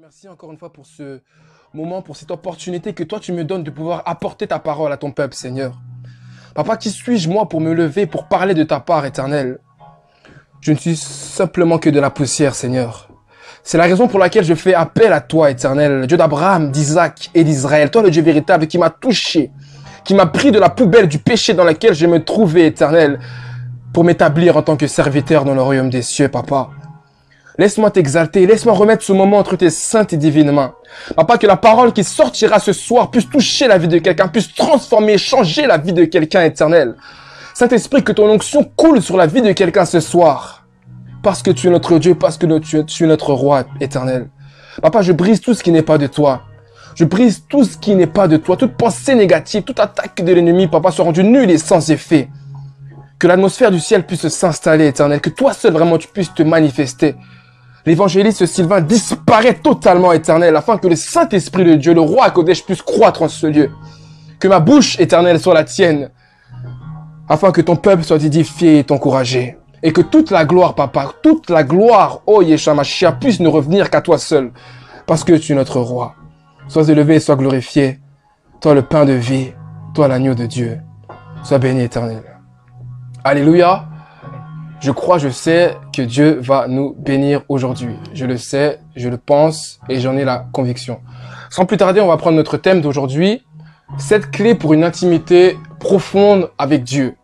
Merci encore une fois pour ce moment, pour cette opportunité que toi tu me donnes de pouvoir apporter ta parole à ton peuple, Seigneur. Papa, qui suis-je moi pour me lever, pour parler de ta part éternelle? Je ne suis simplement que de la poussière, Seigneur. C'est la raison pour laquelle je fais appel à toi, éternel, Dieu d'Abraham, d'Isaac et d'Israël. Toi, le Dieu véritable qui m'a touché, qui m'a pris de la poubelle du péché dans laquelle je me trouvais, éternel, pour m'établir en tant que serviteur dans le royaume des cieux, Papa. Laisse-moi t'exalter, laisse-moi remettre ce moment entre tes saintes et divines mains. Papa, que la parole qui sortira ce soir puisse toucher la vie de quelqu'un, puisse transformer, changer la vie de quelqu'un, éternel. Saint-Esprit, que ton onction coule sur la vie de quelqu'un ce soir. Parce que tu es notre Dieu, parce que tu es notre roi éternel. Papa, je brise tout ce qui n'est pas de toi. Je brise tout ce qui n'est pas de toi. Toute pensée négative, toute attaque de l'ennemi, Papa, soit rendue nulle et sans effet. Que l'atmosphère du ciel puisse s'installer, éternel. Que toi seul, vraiment, tu puisses te manifester. L'évangéliste Sylvain disparaît totalement, éternel, afin que le Saint-Esprit de Dieu, le roi Kodesh, puisse croître en ce lieu. Que ma bouche, éternelle, soit la tienne, afin que ton peuple soit édifié et encouragé. Et que toute la gloire, Papa, toute la gloire, oh Yeshua Mashiach, puisse ne revenir qu'à toi seul, parce que tu es notre roi. Sois élevé et sois glorifié. Toi, le pain de vie, toi, l'agneau de Dieu. Sois béni, éternel. Alléluia. Je crois, je sais que Dieu va nous bénir aujourd'hui. Je le sais, je le pense et j'en ai la conviction. Sans plus tarder, on va prendre notre thème d'aujourd'hui. 7 clés pour une intimité profonde avec Dieu.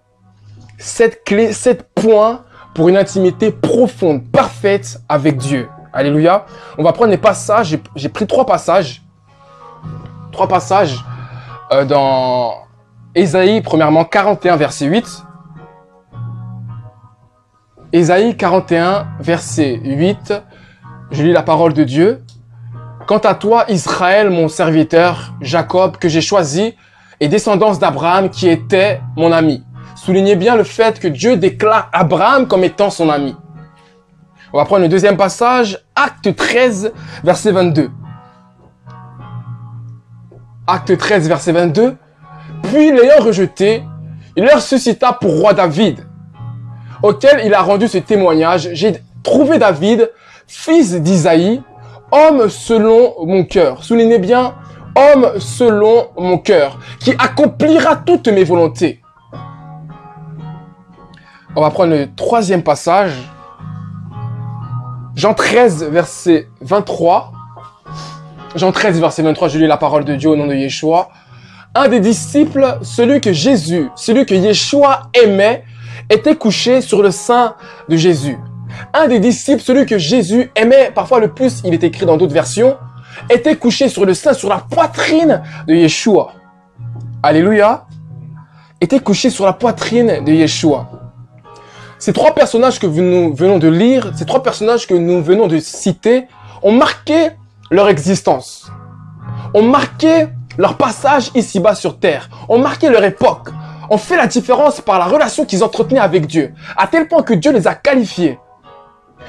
7 clés, 7 points pour une intimité profonde, parfaite avec Dieu. Alléluia. On va prendre les passages. J'ai pris 3 passages. 3 passages dans Ésaïe, premièrement 41, verset 8. Ésaïe 41, verset 8, je lis la parole de Dieu. « Quant à toi, Israël, mon serviteur, Jacob, que j'ai choisi, et descendance d'Abraham, qui était mon ami. » Soulignez bien le fait que Dieu déclare Abraham comme étant son ami. On va prendre le deuxième passage, Acte 13, verset 22. Acte 13, verset 22. « Puis l'ayant rejeté, il leur suscita pour roi David, auquel il a rendu ce témoignage. J'ai trouvé David, fils d'Isaïe, homme selon mon cœur. Soulignez bien, homme selon mon cœur, qui accomplira toutes mes volontés. » On va prendre le troisième passage. Jean 13, verset 23. Jean 13, verset 23, je lis la parole de Dieu au nom de Yeshua. Un des disciples, celui que Yeshua aimait, était couché sur le sein de Jésus. Un des disciples, celui que Jésus aimait, parfois le plus, il est écrit dans d'autres versions, était couché sur le sein, sur la poitrine de Yeshua. Alléluia. Était couché sur la poitrine de Yeshua. Ces 3 personnages que nous venons de lire, ces 3 personnages que nous venons de citer, ont marqué leur existence. Ont marqué leur passage ici-bas sur terre. Ont marqué leur époque. On fait la différence par la relation qu'ils entretenaient avec Dieu. À tel point que Dieu les a qualifiés.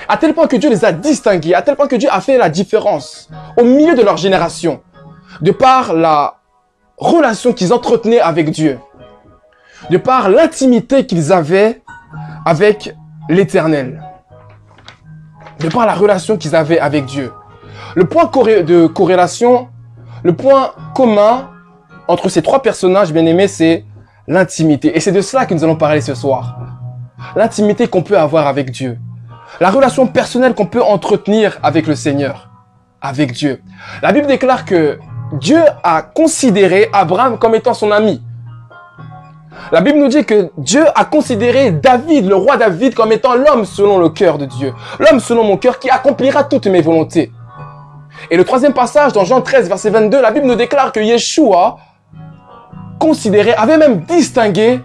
À tel point que Dieu les a distingués. À tel point que Dieu a fait la différence au milieu de leur génération. De par la relation qu'ils entretenaient avec Dieu. De par l'intimité qu'ils avaient avec l'Éternel. De par la relation qu'ils avaient avec Dieu. Le point de corrélation, le point commun entre ces 3 personnages bien-aimés, c'est l'intimité. Et c'est de cela que nous allons parler ce soir. L'intimité qu'on peut avoir avec Dieu. La relation personnelle qu'on peut entretenir avec le Seigneur. Avec Dieu. La Bible déclare que Dieu a considéré Abraham comme étant son ami. La Bible nous dit que Dieu a considéré David, le roi David, comme étant l'homme selon le cœur de Dieu. L'homme selon mon cœur qui accomplira toutes mes volontés. Et le 3e passage, dans Jean 13, verset 22, la Bible nous déclare que Yeshua considéré, avait même distingué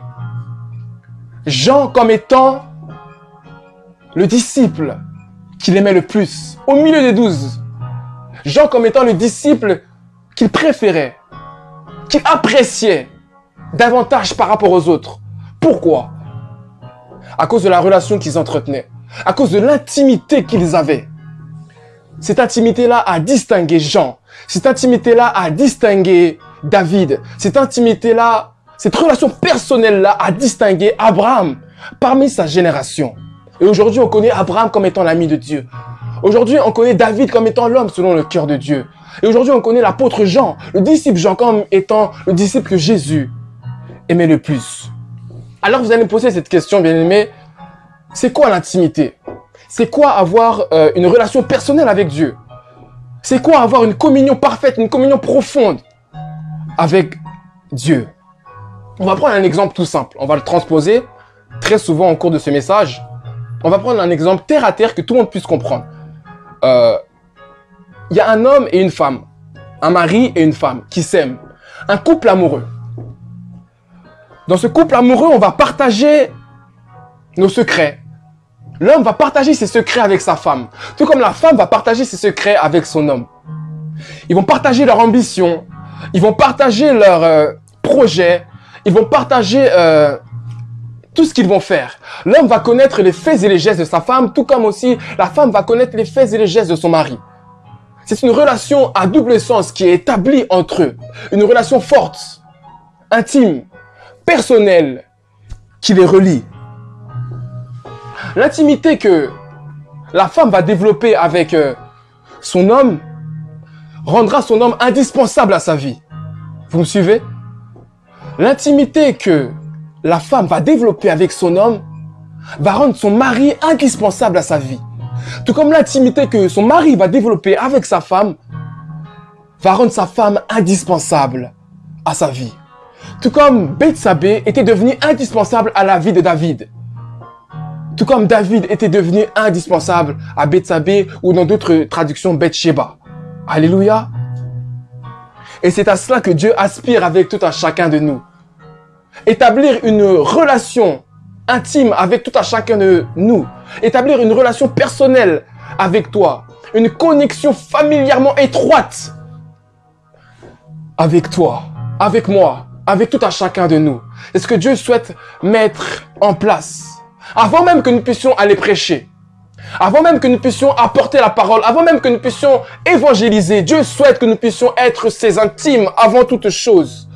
Jean comme étant le disciple qu'il aimait le plus, au milieu des 12. Jean comme étant le disciple qu'il préférait, qu'il appréciait davantage par rapport aux autres. Pourquoi? À cause de la relation qu'ils entretenaient, à cause de l'intimité qu'ils avaient. Cette intimité-là a distingué Jean. Cette intimité-là a distingué David. Cette intimité-là, cette relation personnelle-là a distingué Abraham parmi sa génération. Et aujourd'hui, on connaît Abraham comme étant l'ami de Dieu. Aujourd'hui, on connaît David comme étant l'homme selon le cœur de Dieu. Et aujourd'hui, on connaît l'apôtre Jean, le disciple Jean, comme étant le disciple que Jésus aimait le plus. Alors vous allez me poser cette question, bien-aimés, c'est quoi l'intimité? C'est quoi avoir une relation personnelle avec Dieu? C'est quoi avoir une communion parfaite, une communion profonde avec Dieu? On va prendre un exemple tout simple. On va le transposer très souvent au cours de ce message. On va prendre un exemple terre à terre que tout le monde puisse comprendre. Il y a un homme et une femme, un mari et une femme qui s'aiment. Un couple amoureux. Dans ce couple amoureux, on va partager nos secrets. L'homme va partager ses secrets avec sa femme, tout comme la femme va partager ses secrets avec son homme. Ils vont partager leurs ambitions, ils vont partager leurs projets, ils vont partager tout ce qu'ils vont faire. L'homme va connaître les faits et les gestes de sa femme, tout comme aussi la femme va connaître les faits et les gestes de son mari. C'est une relation à double sens qui est établie entre eux. Une relation forte, intime, personnelle, qui les relie. L'intimité que la femme va développer avec son homme rendra son homme indispensable à sa vie. Vous me suivez? L'intimité que la femme va développer avec son homme va rendre son mari indispensable à sa vie. Tout comme l'intimité que son mari va développer avec sa femme va rendre sa femme indispensable à sa vie. Tout comme Bethsabée était devenue indispensable à la vie de David. Tout comme David était devenu indispensable à Bethsabée ou dans d'autres traductions Bathsheba. Alléluia. Et c'est à cela que Dieu aspire avec tout un chacun de nous. Établir une relation intime avec tout un chacun de nous. Établir une relation personnelle avec toi. Une connexion familièrement étroite avec toi, avec moi, avec tout un chacun de nous. C'est ce que Dieu souhaite mettre en place. Avant même que nous puissions aller prêcher, avant même que nous puissions apporter la parole, avant même que nous puissions évangéliser, Dieu souhaite que nous puissions être ses intimes avant toute chose.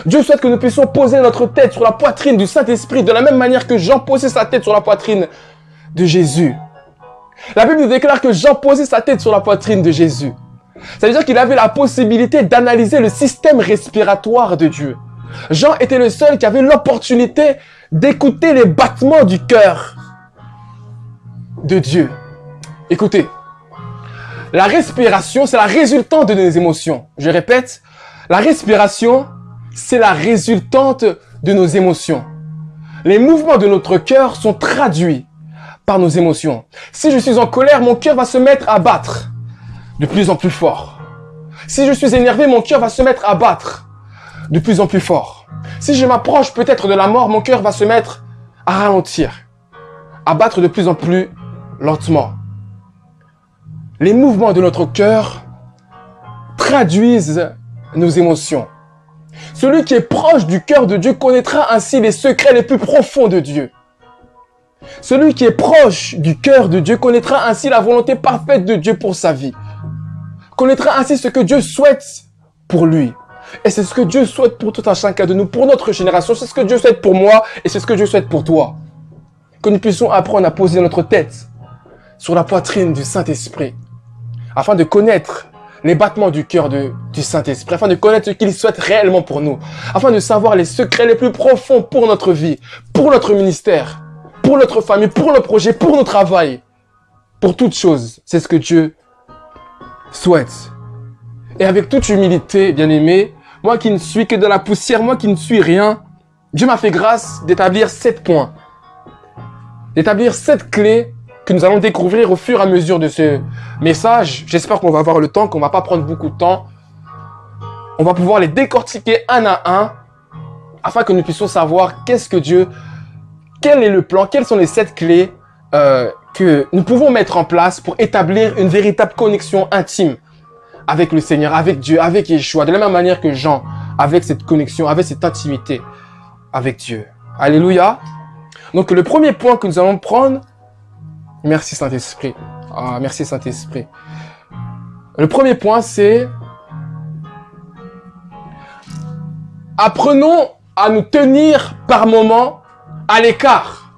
Dieu souhaite que nous puissions poser notre tête sur la poitrine du Saint-Esprit de la même manière que Jean posait sa tête sur la poitrine de Jésus. La Bible nous déclare que Jean posait sa tête sur la poitrine de Jésus. Ça veut dire qu'il avait la possibilité d'analyser le système respiratoire de Dieu. Jean était le seul qui avait l'opportunité d'écouter les battements du cœur de Dieu. Écoutez, la respiration, c'est la résultante de nos émotions. Je répète, la respiration, c'est la résultante de nos émotions. Les mouvements de notre cœur sont traduits par nos émotions. Si je suis en colère, mon cœur va se mettre à battre de plus en plus fort. Si je suis énervé, mon cœur va se mettre à battre de plus en plus fort. Si je m'approche peut-être de la mort, mon cœur va se mettre à ralentir, à battre de plus en plus lentement. Les mouvements de notre cœur traduisent nos émotions. Celui qui est proche du cœur de Dieu connaîtra ainsi les secrets les plus profonds de Dieu. Celui qui est proche du cœur de Dieu connaîtra ainsi la volonté parfaite de Dieu pour sa vie. Connaîtra ainsi ce que Dieu souhaite pour lui. Et c'est ce que Dieu souhaite pour tout un chacun de nous, pour notre génération. C'est ce que Dieu souhaite pour moi et c'est ce que Dieu souhaite pour toi. Que nous puissions apprendre à poser notre tête sur la poitrine du Saint-Esprit afin de connaître les battements du cœur du Saint-Esprit, afin de connaître ce qu'il souhaite réellement pour nous, afin de savoir les secrets les plus profonds pour notre vie, pour notre ministère, pour notre famille, pour nos projets, pour nos travail, pour toutes choses. C'est ce que Dieu souhaite. Et avec toute humilité, bien-aimé, moi qui ne suis que de la poussière, moi qui ne suis rien, Dieu m'a fait grâce d'établir 7 points, d'établir 7 clés que nous allons découvrir au fur et à mesure de ce message. J'espère qu'on va avoir le temps, qu'on ne va pas prendre beaucoup de temps. On va pouvoir les décortiquer un à un afin que nous puissions savoir qu'est-ce que Dieu, quel est le plan, quelles sont les 7 clés que nous pouvons mettre en place pour établir une véritable connexion intime avec le Seigneur, avec Dieu, avec Yeshua, de la même manière que Jean, avec cette connexion, avec cette intimité avec Dieu. Alléluia. Donc le premier point que nous allons prendre, merci Saint-Esprit. Ah, merci Saint-Esprit. Le premier point, c'est apprenons à nous tenir par moments à l'écart,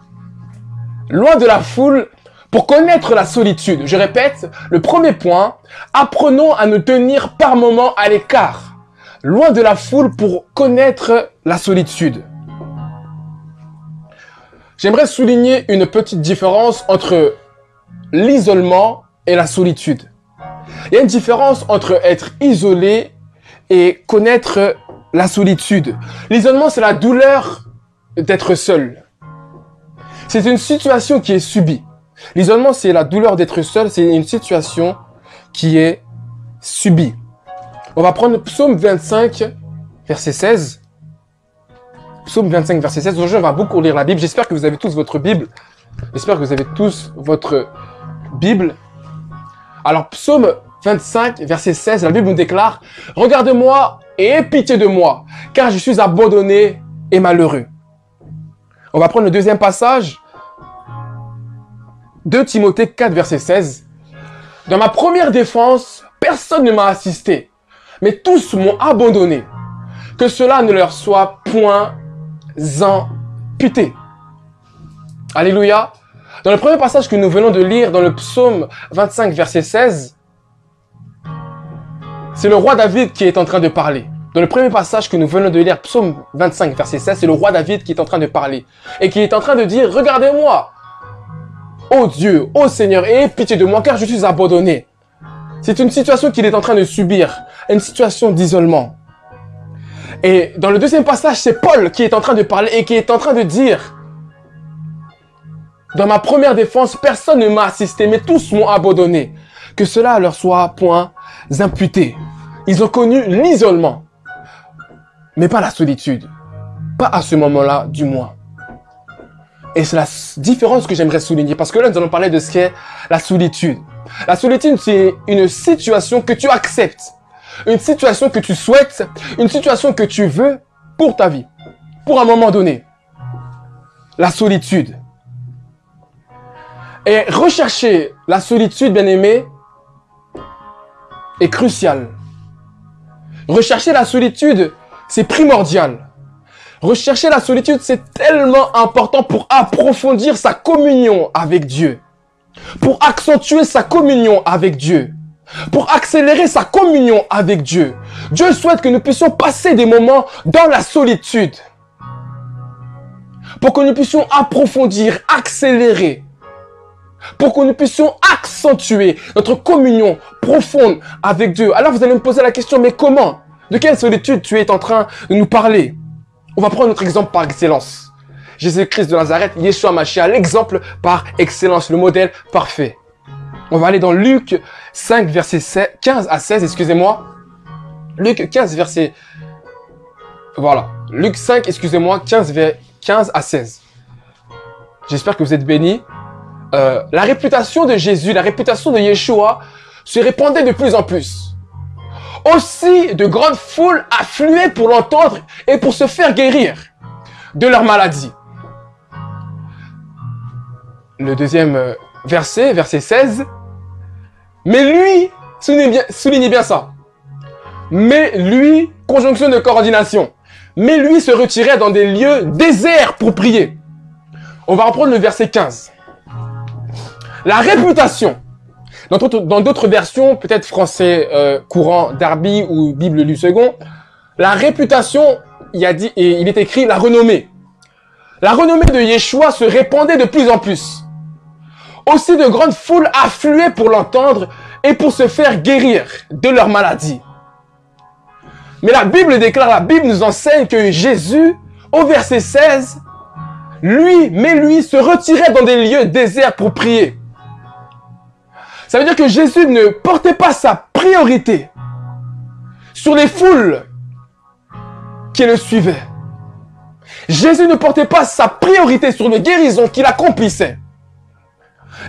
loin de la foule, Pour connaître la solitude, je répète, le premier point, apprenons à nous tenir par moments à l'écart, loin de la foule pour connaître la solitude. J'aimerais souligner une petite différence entre l'isolement et la solitude. Il y a une différence entre être isolé et connaître la solitude. L'isolement, c'est la douleur d'être seul. C'est une situation qui est subie. L'isolement, c'est la douleur d'être seul. C'est une situation qui est subie. On va prendre Psaume 25, verset 16. Psaume 25, verset 16. Aujourd'hui, on va beaucoup lire la Bible. J'espère que vous avez tous votre Bible. J'espère que vous avez tous votre Bible. Alors, Psaume 25, verset 16, la Bible nous déclare « Regarde-moi et aie pitié de moi, car je suis abandonné et malheureux. » On va prendre le deuxième passage. 2 Timothée 4, verset 16. « Dans ma première défense, personne ne m'a assisté, mais tous m'ont abandonné. Que cela ne leur soit point imputé. » Alléluia. Dans le premier passage que nous venons de lire, dans le psaume 25, verset 16, c'est le roi David qui est en train de parler. Dans le premier passage que nous venons de lire, psaume 25, verset 16, c'est le roi David qui est en train de parler. Et qui est en train de dire, regardez-moi, ô Dieu, ô Seigneur, et aie pitié de moi, car je suis abandonné. C'est une situation qu'il est en train de subir, une situation d'isolement. Et dans le deuxième passage, c'est Paul qui est en train de parler et qui est en train de dire, dans ma première défense, personne ne m'a assisté, mais tous m'ont abandonné. Que cela leur soit point imputé. Ils ont connu l'isolement, mais pas la solitude. Pas à ce moment-là, du moins. Et c'est la différence que j'aimerais souligner, parce que là, nous allons parler de ce qu'est la solitude. La solitude, c'est une situation que tu acceptes, une situation que tu souhaites, une situation que tu veux pour ta vie, pour un moment donné. La solitude. Et rechercher la solitude, bien aimé, est crucial. Rechercher la solitude, c'est primordial. Rechercher la solitude, c'est tellement important pour approfondir sa communion avec Dieu. Pour accentuer sa communion avec Dieu. Pour accélérer sa communion avec Dieu. Dieu souhaite que nous puissions passer des moments dans la solitude. Pour que nous puissions approfondir, accélérer. Pour que nous puissions accentuer notre communion profonde avec Dieu. Alors vous allez me poser la question, mais comment? De quelle solitude tu es en train de nous parler? On va prendre notre exemple par excellence. Jésus-Christ de Nazareth, Yeshua Mashiach, l'exemple par excellence, le modèle parfait. On va aller dans Luc 5, verset 15 à 16, excusez-moi. Luc 15, verset... Voilà. Luc 5, excusez-moi, 15 à 16. J'espère que vous êtes bénis. La réputation de Jésus, la réputation de Yeshua se répandait de plus en plus. Aussi, de grandes foules affluaient pour l'entendre et pour se faire guérir de leur maladie. Le deuxième verset, verset 16. Mais lui, soulignez bien ça. Mais lui, conjonction de coordination. Mais lui se retirait dans des lieux déserts pour prier. On va reprendre le verset 15. La réputation. Dans d'autres versions, peut-être français courant Darby ou Bible lu second, la réputation, il est écrit la renommée. La renommée de Yeshua se répandait de plus en plus. Aussi de grandes foules affluaient pour l'entendre et pour se faire guérir de leur maladie. Mais la Bible déclare, la Bible nous enseigne que Jésus, au verset 16, lui se retirait dans des lieux déserts pour prier. Ça veut dire que Jésus ne portait pas sa priorité sur les foules qui le suivaient. Jésus ne portait pas sa priorité sur les guérisons qu'il accomplissait.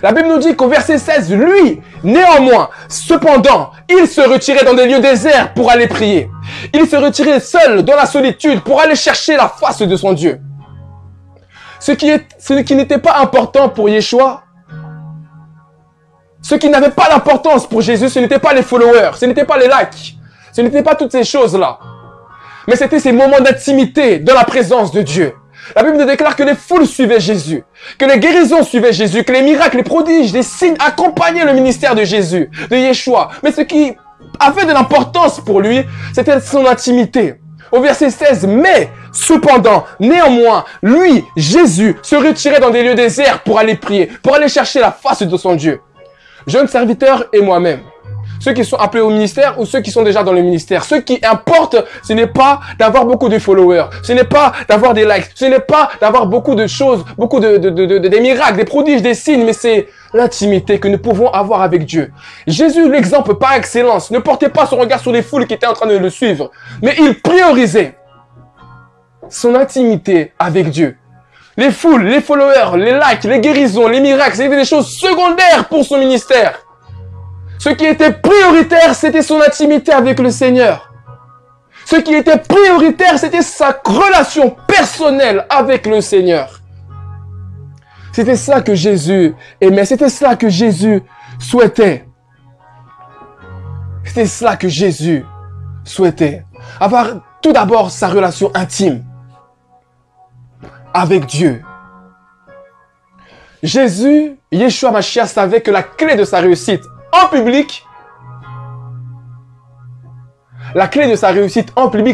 La Bible nous dit qu'au verset 16, lui, néanmoins, cependant, il se retirait dans des lieux déserts pour aller prier. Il se retirait seul dans la solitude pour aller chercher la face de son Dieu. Ce qui n'était pas important pour Yeshua, ce qui n'avait pas d'importance pour Jésus, ce n'était pas les followers, ce n'était pas les likes, ce n'était pas toutes ces choses-là. Mais c'était ces moments d'intimité dans la présence de Dieu. La Bible nous déclare que les foules suivaient Jésus, que les guérisons suivaient Jésus, que les miracles, les prodiges, les signes accompagnaient le ministère de Jésus, de Yeshua. Mais ce qui avait de l'importance pour lui, c'était son intimité. Au verset 16, mais cependant, néanmoins, lui, Jésus, se retirait dans des lieux déserts pour aller prier, pour aller chercher la face de son Dieu. Jeune serviteur et moi-même, ceux qui sont appelés au ministère ou ceux qui sont déjà dans le ministère. Ce qui importe, ce n'est pas d'avoir beaucoup de followers, ce n'est pas d'avoir des likes, ce n'est pas d'avoir beaucoup de choses, beaucoup des miracles, des prodiges, des signes, mais c'est l'intimité que nous pouvons avoir avec Dieu. Jésus, l'exemple par excellence, ne portait pas son regard sur les foules qui étaient en train de le suivre, mais il priorisait son intimité avec Dieu. Les foules, les followers, les likes, les guérisons, les miracles, c'était des choses secondaires pour son ministère. Ce qui était prioritaire, c'était son intimité avec le Seigneur. Ce qui était prioritaire, c'était sa relation personnelle avec le Seigneur. C'était ça que Jésus aimait, c'était ça que Jésus souhaitait. C'était cela que Jésus souhaitait. Avoir tout d'abord sa relation intime avec Dieu. Jésus, Yeshua Mashiach, savait que la clé de sa réussite en public,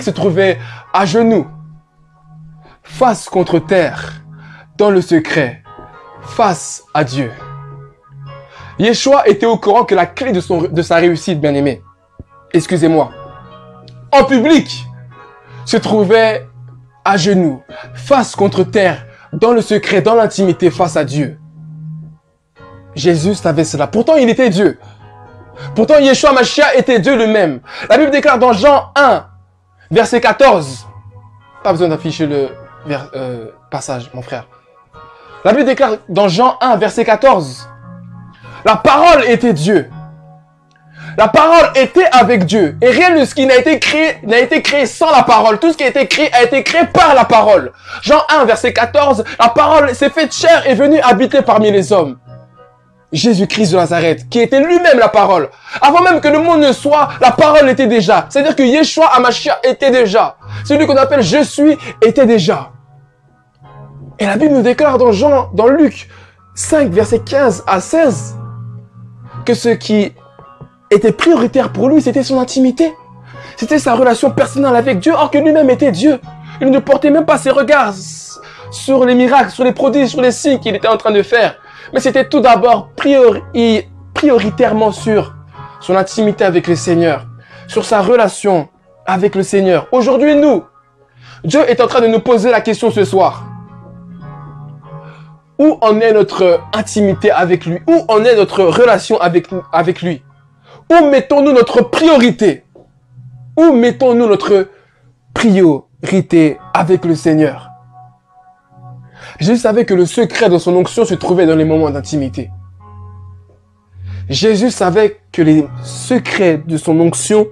se trouvait à genoux, face contre terre, dans le secret, face à Dieu. Yeshua était au courant que la clé de sa réussite, bien-aimé, excusez-moi, en public, se trouvait à genoux, face contre terre, dans le secret, dans l'intimité, face à Dieu. Jésus savait cela. Pourtant, il était Dieu. Pourtant, Yeshua Mashiach était Dieu lui-même. La Bible déclare dans Jean 1, verset 14. Pas besoin d'afficher le passage, mon frère. La Bible déclare dans Jean 1, verset 14. La parole était Dieu. La parole était avec Dieu. Et rien de ce qui n'a été créé sans la parole. Tout ce qui a été créé par la parole. Jean 1, verset 14. La parole s'est faite chair et est venue habiter parmi les hommes. Jésus-Christ de Nazareth, qui était lui-même la parole. Avant même que le monde ne soit, la parole était déjà. C'est-à-dire que Yeshua HaMashiach était déjà. Celui qu'on appelle je suis était déjà. Et la Bible nous déclare dans Luc 5, verset 15 à 16, que ce qui était prioritaire pour lui, c'était son intimité. C'était sa relation personnelle avec Dieu, or que lui-même était Dieu. Il ne portait même pas ses regards sur les miracles, sur les prodiges, sur les signes qu'il était en train de faire. Mais c'était tout d'abord prioritairement sur son intimité avec le Seigneur, sur sa relation avec le Seigneur. Aujourd'hui, Dieu est en train de nous poser la question ce soir. Où en est notre intimité avec lui? Où en est notre relation avec lui? Où mettons-nous notre priorité? Où mettons-nous notre priorité avec le Seigneur? Jésus savait que le secret de son onction se trouvait dans les moments d'intimité. Jésus savait que les secrets de son onction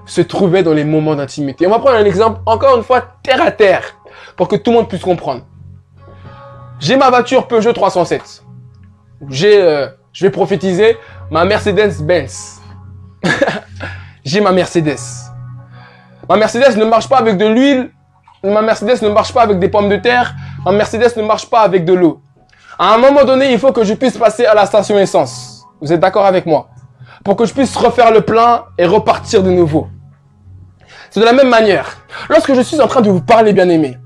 se trouvaient dans les moments d'intimité. On va prendre un exemple, encore une fois, terre à terre, pour que tout le monde puisse comprendre. J'ai ma voiture Peugeot 307. Je vais prophétiser ma Mercedes-Benz. J'ai ma Mercedes. Ma Mercedes ne marche pas avec de l'huile. Ma Mercedes ne marche pas avec des pommes de terre. Ma Mercedes ne marche pas avec de l'eau. À un moment donné, il faut que je puisse passer à la station essence. Vous êtes d'accord avec moi? Pour que je puisse refaire le plein et repartir de nouveau. C'est de la même manière. Lorsque je suis en train de vous parler, bien-aimés,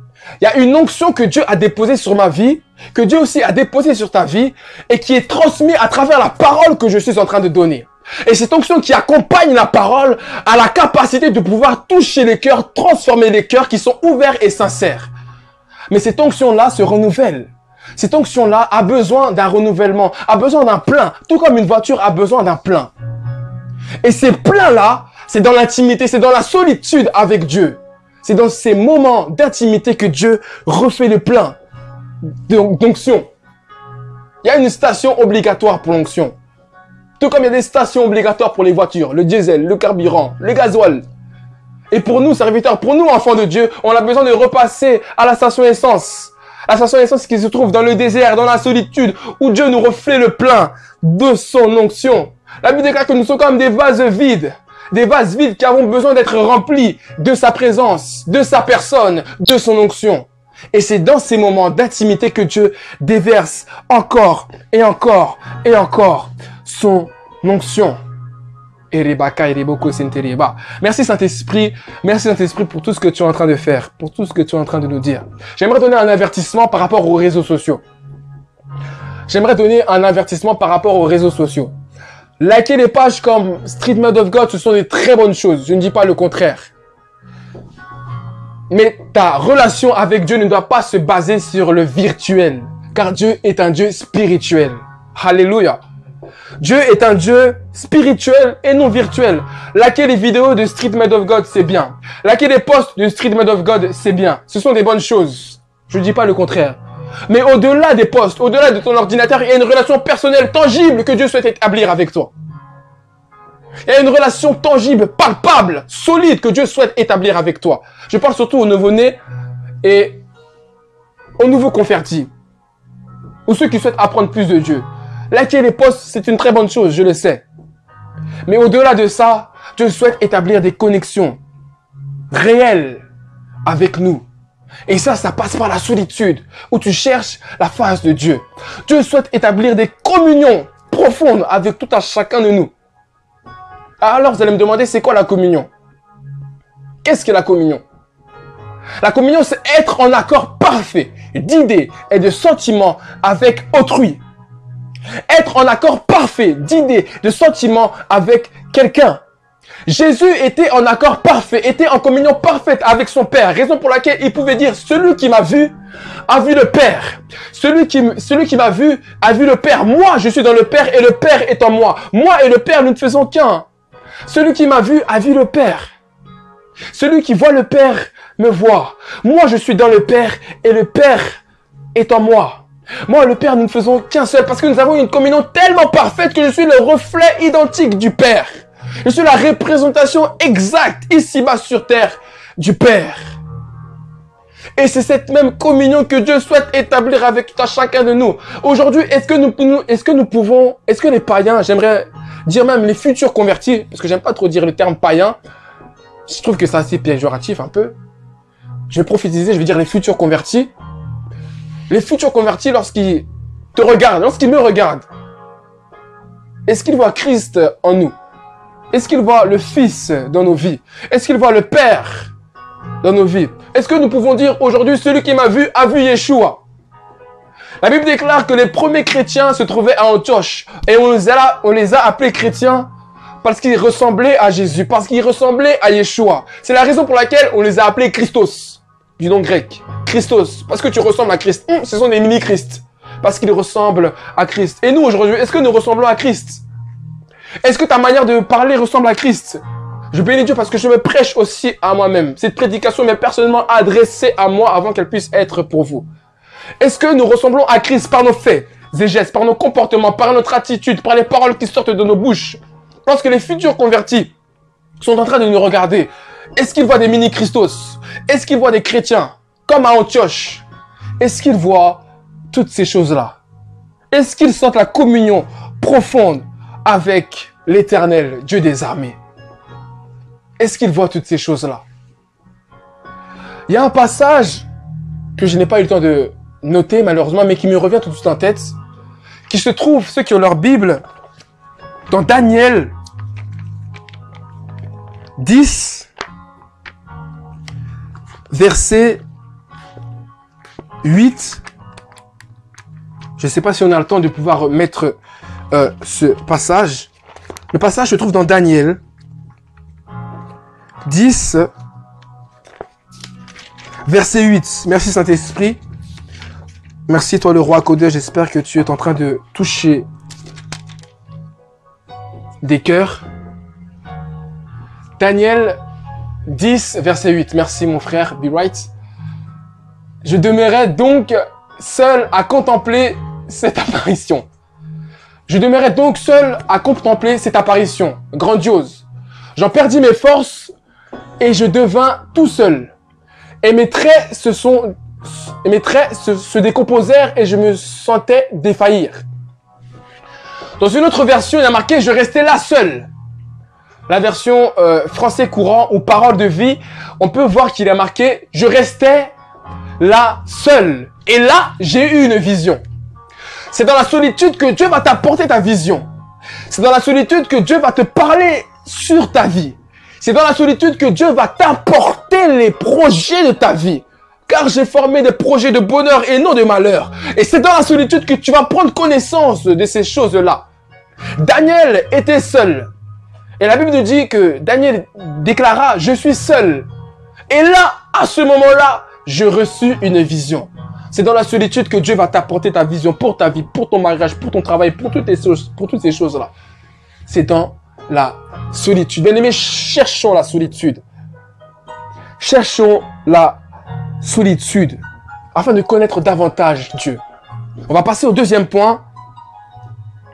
il y a une onction que Dieu a déposée sur ma vie, que Dieu aussi a déposée sur ta vie, et qui est transmise à travers la parole que je suis en train de donner. Et cette onction qui accompagne la parole a la capacité de pouvoir toucher les cœurs, transformer les cœurs qui sont ouverts et sincères. Mais cette onction-là se renouvelle. Cette onction-là a besoin d'un renouvellement, a besoin d'un plein, tout comme une voiture a besoin d'un plein. Et ces pleins-là, c'est dans l'intimité, c'est dans la solitude avec Dieu. C'est dans ces moments d'intimité que Dieu refait le plein d'onction. Il y a une station obligatoire pour l'onction. Tout comme il y a des stations obligatoires pour les voitures, le diesel, le carburant, le gasoil. Et pour nous, serviteurs, pour nous, enfants de Dieu, on a besoin de repasser à la station essence. La station essence qui se trouve dans le désert, dans la solitude, où Dieu nous refait le plein de son onction. La Bible déclare que nous sommes comme des vases vides. Des vases vides qui avons besoin d'être remplis de sa présence, de sa personne, de son onction. Et c'est dans ces moments d'intimité que Dieu déverse encore et encore et encore son onction. Merci Saint-Esprit pour tout ce que tu es en train de faire, pour tout ce que tu es en train de nous dire. J'aimerais donner un avertissement par rapport aux réseaux sociaux. Liker les pages comme Street Man of God, ce sont des très bonnes choses. Je ne dis pas le contraire. Mais ta relation avec Dieu ne doit pas se baser sur le virtuel. Car Dieu est un Dieu spirituel. Alléluia. Dieu est un Dieu spirituel et non virtuel. Liker les vidéos de Street Man of God, c'est bien. Liker les posts de Street Man of God, c'est bien. Ce sont des bonnes choses. Je ne dis pas le contraire. Mais au-delà des posts, au-delà de ton ordinateur, il y a une relation personnelle tangible que Dieu souhaite établir avec toi. Il y a une relation tangible, palpable, solide que Dieu souhaite établir avec toi. Je parle surtout aux nouveau-nés et aux nouveaux convertis. Ou ceux qui souhaitent apprendre plus de Dieu. Liker les posts, c'est une très bonne chose, je le sais. Mais au-delà de ça, Dieu souhaite établir des connexions réelles avec nous. Et ça passe par la solitude, où tu cherches la face de Dieu. Dieu souhaite établir des communions profondes avec tout un chacun de nous. Alors vous allez me demander, c'est quoi la communion? Qu'est-ce que la communion? La communion, c'est être en accord parfait d'idées et de sentiments avec autrui. Être en accord parfait d'idées, de sentiments avec quelqu'un. Jésus était en accord parfait, était en communion parfaite avec son Père. Raison pour laquelle il pouvait dire, celui qui m'a vu a vu le Père. Celui qui m'a vu a vu le Père. Moi, je suis dans le Père et le Père est en moi. Moi et le Père, nous ne faisons qu'un. Celui qui m'a vu a vu le Père. Celui qui voit le Père me voit. Moi, je suis dans le Père et le Père est en moi. Moi et le Père, nous ne faisons qu'un seul parce que nous avons une communion tellement parfaite que je suis le reflet identique du Père. Je suis la représentation exacte, ici-bas sur terre, du Père. Et c'est cette même communion que Dieu souhaite établir avec tout à chacun de nous. Aujourd'hui, est-ce que les païens, j'aimerais dire même les futurs convertis, parce que j'aime pas trop dire le terme païen, je trouve que c'est assez péjoratif un peu. Je vais prophétiser, je vais dire les futurs convertis. Les futurs convertis, lorsqu'ils te regardent, lorsqu'ils me regardent, est-ce qu'ils voient Christ en nous? Est-ce qu'ils voient le Fils dans nos vies? Est-ce qu'ils voient le Père dans nos vies? Est-ce que nous pouvons dire aujourd'hui, celui qui m'a vu a vu Yeshua? La Bible déclare que les premiers chrétiens se trouvaient à Antioche. Et on les a appelés chrétiens parce qu'ils ressemblaient à Jésus, parce qu'ils ressemblaient à Yeshua. C'est la raison pour laquelle on les a appelés Christos, du nom grec. Christos, parce que tu ressembles à Christ. Ce sont des mini-Christ, parce qu'ils ressemblent à Christ. Et nous, aujourd'hui, est-ce que nous ressemblons à Christ? Est-ce que ta manière de parler ressemble à Christ? Je bénis Dieu parce que je me prêche aussi à moi-même. Cette prédication m'est personnellement adressée à moi avant qu'elle puisse être pour vous. Est-ce que nous ressemblons à Christ par nos faits et gestes, par nos comportements, par notre attitude, par les paroles qui sortent de nos bouches? Lorsque les futurs convertis sont en train de nous regarder, est-ce qu'ils voient des mini-Christos? Est-ce qu'ils voient des chrétiens comme à Antioche? Est-ce qu'ils voient toutes ces choses-là? Est-ce qu'ils sentent la communion profonde avec l'Éternel, Dieu des armées? Est-ce qu'ils voient toutes ces choses-là? Il y a un passage que je n'ai pas eu le temps de noter malheureusement, mais qui me revient tout de suite en tête, qui se trouve, ceux qui ont leur Bible, dans Daniel 10, verset 8. Je ne sais pas si on a le temps de pouvoir mettre ce passage. Le passage se trouve dans Daniel 10, verset 8. Merci Saint-Esprit. Merci toi le roi Kodé. J'espère que tu es en train de toucher des cœurs. Daniel 10, verset 8. Merci mon frère, be right. Je demeurais donc seul à contempler cette apparition. Je demeurais donc seul à contempler cette apparition grandiose. J'en perdis mes forces et je devins tout seul. Et mes traits se décomposèrent et je me sentais défaillir. Dans une autre version, il y a marqué « Je restais là seul ». La version français courant ou parole de vie, on peut voir qu'il a marqué « Je restais là seul. Et là, j'ai eu une vision. C'est dans la solitude que Dieu va t'apporter ta vision. C'est dans la solitude que Dieu va te parler sur ta vie. C'est dans la solitude que Dieu va t'apporter les projets de ta vie. Car j'ai formé des projets de bonheur et non de malheur. Et c'est dans la solitude que tu vas prendre connaissance de ces choses-là. Daniel était seul. Et la Bible nous dit que Daniel déclara, je suis seul. Et là, à ce moment-là, je reçus une vision. C'est dans la solitude que Dieu va t'apporter ta vision pour ta vie, pour ton mariage, pour ton travail, pour toutes ces choses-là. C'est dans la solitude. Bien aimés, cherchons la solitude. Cherchons la solitude afin de connaître davantage Dieu. On va passer au deuxième point.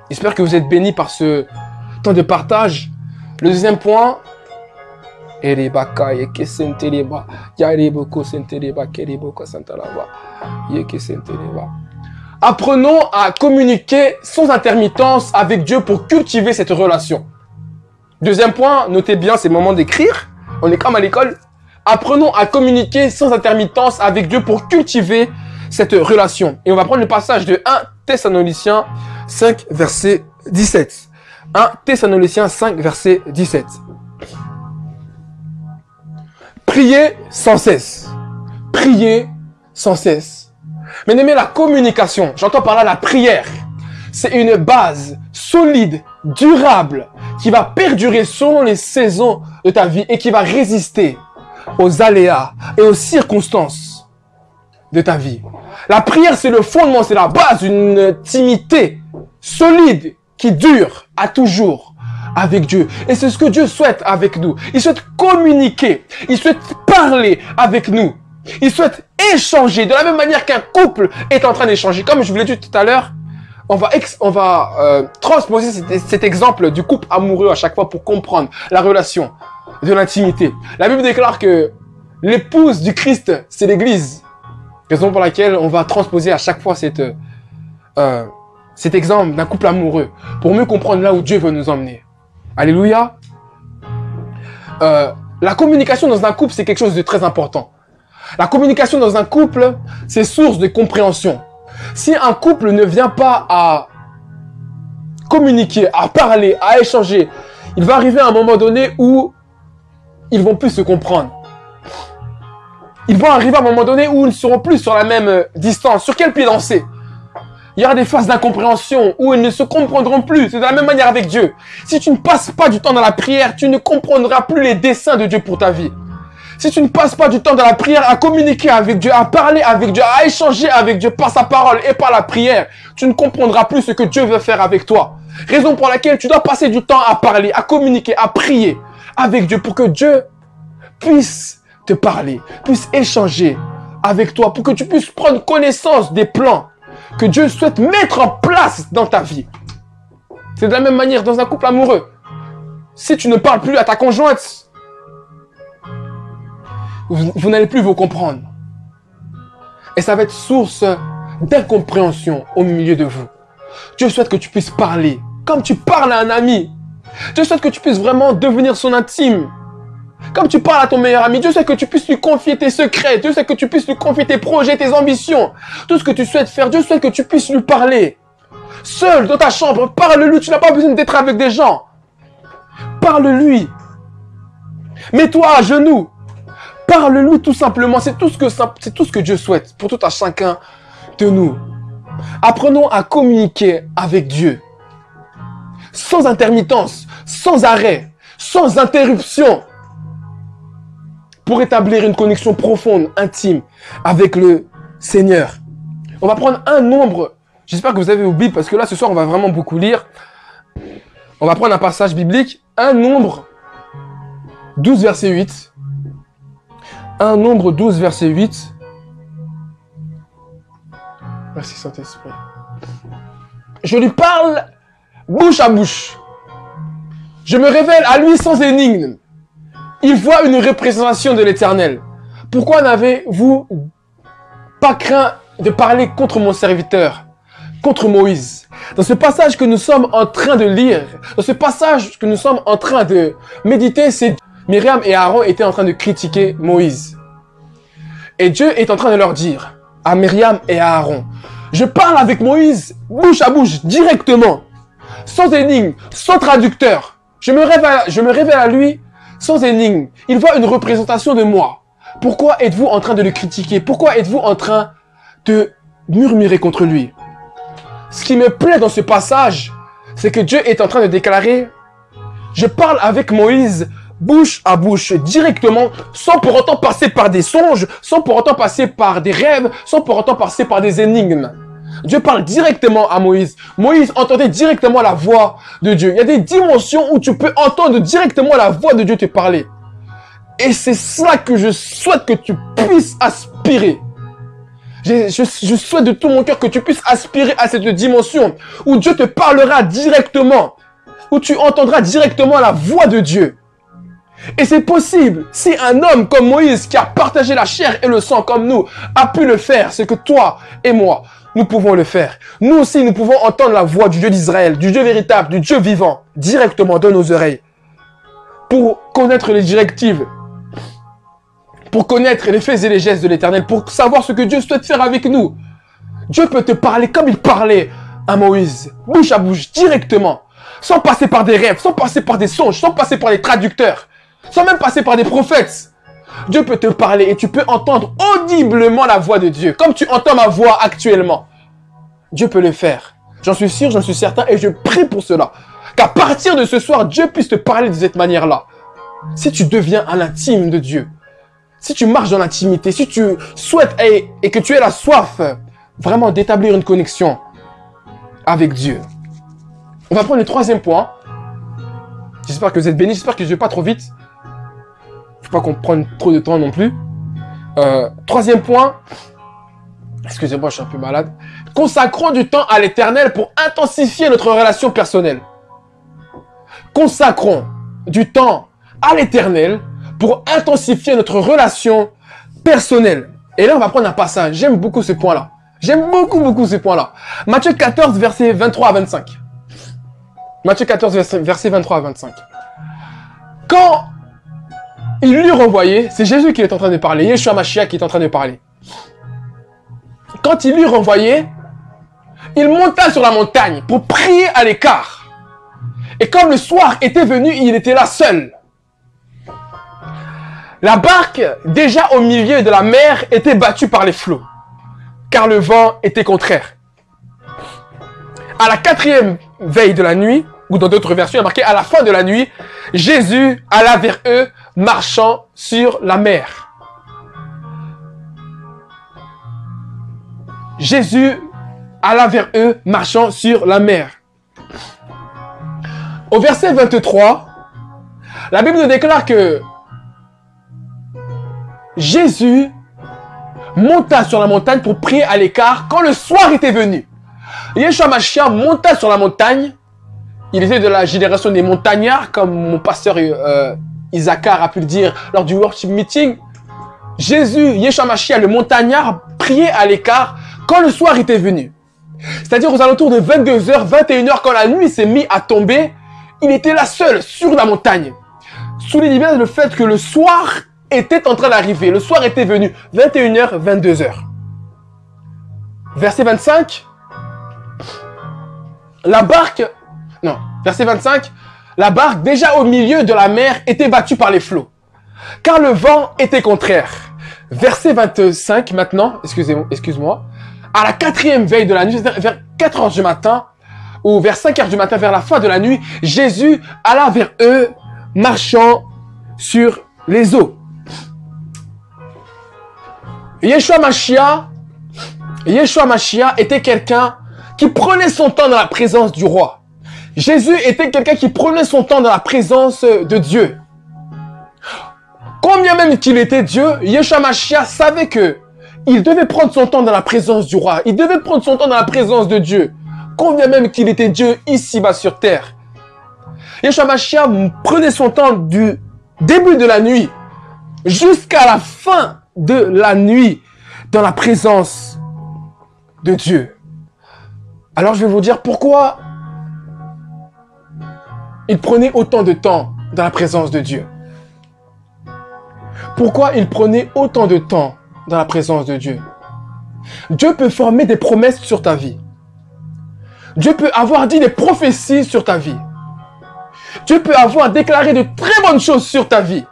J'espère que vous êtes bénis par ce temps de partage. Le deuxième point, apprenons à communiquer sans intermittence avec Dieu pour cultiver cette relation. Deuxième point, notez bien, c'est le moment d'écrire. On est comme à l'école. Apprenons à communiquer sans intermittence avec Dieu pour cultiver cette relation. Et on va prendre le passage de 1 Thessaloniciens 5, verset 17. 1 Thessaloniciens 5, verset 17. Priez sans cesse. Priez sans cesse. Mais aimez la communication, j'entends par là la prière. C'est une base solide, durable, qui va perdurer selon les saisons de ta vie et qui va résister aux aléas et aux circonstances de ta vie. La prière, c'est le fondement, c'est la base d'une intimité solide qui dure à toujours avec Dieu. Et c'est ce que Dieu souhaite avec nous. Il souhaite communiquer, il souhaite parler avec nous. Il souhaite échanger de la même manière qu'un couple est en train d'échanger. Comme je vous l'ai dit tout à l'heure, on va transposer cet exemple du couple amoureux à chaque fois pour comprendre la relation de l'intimité. La Bible déclare que l'épouse du Christ, c'est l'Église. Raison pour laquelle on va transposer à chaque fois cet exemple d'un couple amoureux pour mieux comprendre là où Dieu veut nous emmener. Alléluia. La communication dans un couple, c'est quelque chose de très important. La communication dans un couple, c'est source de compréhension. Si un couple ne vient pas à communiquer, à parler, à échanger, il va arriver à un moment donné où ils vont plus se comprendre. Ils vont arriver à un moment donné où ils ne seront plus sur la même distance. Sur quel pied danser? Il y aura des phases d'incompréhension où ils ne se comprendront plus. C'est de la même manière avec Dieu. Si tu ne passes pas du temps dans la prière, tu ne comprendras plus les desseins de Dieu pour ta vie. Si tu ne passes pas du temps dans la prière à communiquer avec Dieu, à parler avec Dieu, à échanger avec Dieu par sa parole et par la prière, tu ne comprendras plus ce que Dieu veut faire avec toi. Raison pour laquelle tu dois passer du temps à parler, à communiquer, à prier avec Dieu pour que Dieu puisse te parler, puisse échanger avec toi, pour que tu puisses prendre connaissance des plans que Dieu souhaite mettre en place dans ta vie. C'est de la même manière dans un couple amoureux. Si tu ne parles plus à ta conjointe, vous n'allez plus vous comprendre. Et ça va être source d'incompréhension au milieu de vous. Dieu souhaite que tu puisses parler comme tu parles à un ami. Dieu souhaite que tu puisses vraiment devenir son intime. Comme tu parles à ton meilleur ami, Dieu souhaite que tu puisses lui confier tes secrets. Dieu souhaite que tu puisses lui confier tes projets, tes ambitions. Tout ce que tu souhaites faire, Dieu souhaite que tu puisses lui parler. Seul, dans ta chambre, parle-lui. Tu n'as pas besoin d'être avec des gens. Parle-lui. Mets-toi à genoux. Parle-lui tout simplement. C'est tout ce que Dieu souhaite pour tout à chacun de nous. Apprenons à communiquer avec Dieu. Sans intermittence, sans arrêt, sans interruption. Pour établir une connexion profonde, intime avec le Seigneur. On va prendre un nombre. J'espère que vous avez vos Bibles parce que là, ce soir, on va vraiment beaucoup lire. On va prendre un passage biblique. Un nombre 12, verset 8. Un nombre 12, verset 8. Merci Saint-Esprit. Je lui parle bouche à bouche. Je me révèle à lui sans énigme. Il voit une représentation de l'Éternel. Pourquoi n'avez-vous pas craint de parler contre mon serviteur, contre Moïse? Dans ce passage que nous sommes en train de lire, dans ce passage que nous sommes en train de méditer, c'est Myriam et Aaron étaient en train de critiquer Moïse. Et Dieu est en train de leur dire, à Myriam et à Aaron, je parle avec Moïse, bouche à bouche, directement, sans énigme, sans traducteur. Je me révèle à lui sans énigme. Il voit une représentation de moi. Pourquoi êtes-vous en train de le critiquer? Pourquoi êtes-vous en train de murmurer contre lui? Ce qui me plaît dans ce passage, c'est que Dieu est en train de déclarer, je parle avec Moïse bouche à bouche, directement, sans pour autant passer par des songes, sans pour autant passer par des rêves, sans pour autant passer par des énigmes. Dieu parle directement à Moïse. Moïse entendait directement la voix de Dieu. Il y a des dimensions où tu peux entendre directement la voix de Dieu te parler. Et c'est cela que je souhaite que tu puisses aspirer. Je souhaite de tout mon cœur que tu puisses aspirer à cette dimension où Dieu te parlera directement, où tu entendras directement la voix de Dieu. Et c'est possible, si un homme comme Moïse, qui a partagé la chair et le sang comme nous, a pu le faire, c'est que toi et moi, nous pouvons le faire. Nous aussi, nous pouvons entendre la voix du Dieu d'Israël, du Dieu véritable, du Dieu vivant, directement dans nos oreilles. Pour connaître les directives, pour connaître les faits et les gestes de l'Éternel, pour savoir ce que Dieu souhaite faire avec nous. Dieu peut te parler comme il parlait à Moïse, bouche à bouche, directement, sans passer par des rêves, sans passer par des songes, sans passer par des traducteurs, sans même passer par des prophètes. Dieu peut te parler et tu peux entendre audiblement la voix de Dieu, comme tu entends ma voix actuellement. Dieu peut le faire. J'en suis sûr, j'en suis certain et je prie pour cela. Qu'à partir de ce soir, Dieu puisse te parler de cette manière-là. Si tu deviens à l'intime de Dieu, si tu marches dans l'intimité, si tu souhaites et que tu aies la soif vraiment d'établir une connexion avec Dieu. On va prendre le troisième point. J'espère que vous êtes bénis, j'espère que je ne vais pas trop vite. Faut pas qu'on prenne trop de temps non plus. Troisième point. Excusez-moi, je suis un peu malade. Consacrons du temps à l'Éternel pour intensifier notre relation personnelle. Consacrons du temps à l'Éternel pour intensifier notre relation personnelle. Et là, on va prendre un passage. J'aime beaucoup ce point-là. J'aime beaucoup ce point-là. Matthieu 14, versets 23 à 25. Matthieu 14, versets 23 à 25. Quand il lui renvoyait, c'est Jésus qui est en train de parler, Yeshua Mashiach qui est en train de parler. Quand il lui renvoyait, il monta sur la montagne pour prier à l'écart. Et comme le soir était venu, il était là seul. La barque, déjà au milieu de la mer, était battue par les flots, car le vent était contraire. À la 4e veille de la nuit, ou dans d'autres versions, il y a marqué à la fin de la nuit, Jésus alla vers eux, marchant sur la mer. Jésus alla vers eux, marchant sur la mer. Au verset 23, la Bible nous déclare que Jésus monta sur la montagne pour prier à l'écart quand le soir était venu. Yeshua Mashiach monta sur la montagne. Il était de la génération des montagnards, comme mon pasteur Isaacar a pu le dire lors du worship meeting. Jésus, Yeshua Mashiach, le montagnard, priait à l'écart quand le soir était venu. C'est-à-dire aux alentours de 22h, 21h, quand la nuit s'est mise à tomber, il était là seul, sur la montagne. Soulignez bien le fait que le soir était en train d'arriver. Le soir était venu. 21h, 22h. Verset 25. La barque... Non, verset 25. La barque, déjà au milieu de la mer, était battue par les flots, car le vent était contraire. Verset 25 maintenant, excuse-moi. À la 4e veille de la nuit, vers 4h du matin, ou vers 5h du matin, vers la fin de la nuit, Jésus alla vers eux, marchant sur les eaux. Yeshua Mashiach était quelqu'un qui prenait son temps dans la présence du roi. Jésus était quelqu'un qui prenait son temps dans la présence de Dieu. Combien même qu'il était Dieu, Yeshua Mashiach savait que il devait prendre son temps dans la présence du roi. Il devait prendre son temps dans la présence de Dieu. Combien même qu'il était Dieu ici-bas sur terre. Yeshua Mashiach prenait son temps du début de la nuit jusqu'à la fin de la nuit dans la présence de Dieu. Alors je vais vous dire pourquoi il prenait autant de temps dans la présence de Dieu. Pourquoi il prenait autant de temps dans la présence de Dieu. Dieu peut former des promesses sur ta vie. Dieu peut avoir dit des prophéties sur ta vie. Dieu peut avoir déclaré de très bonnes choses sur ta vie.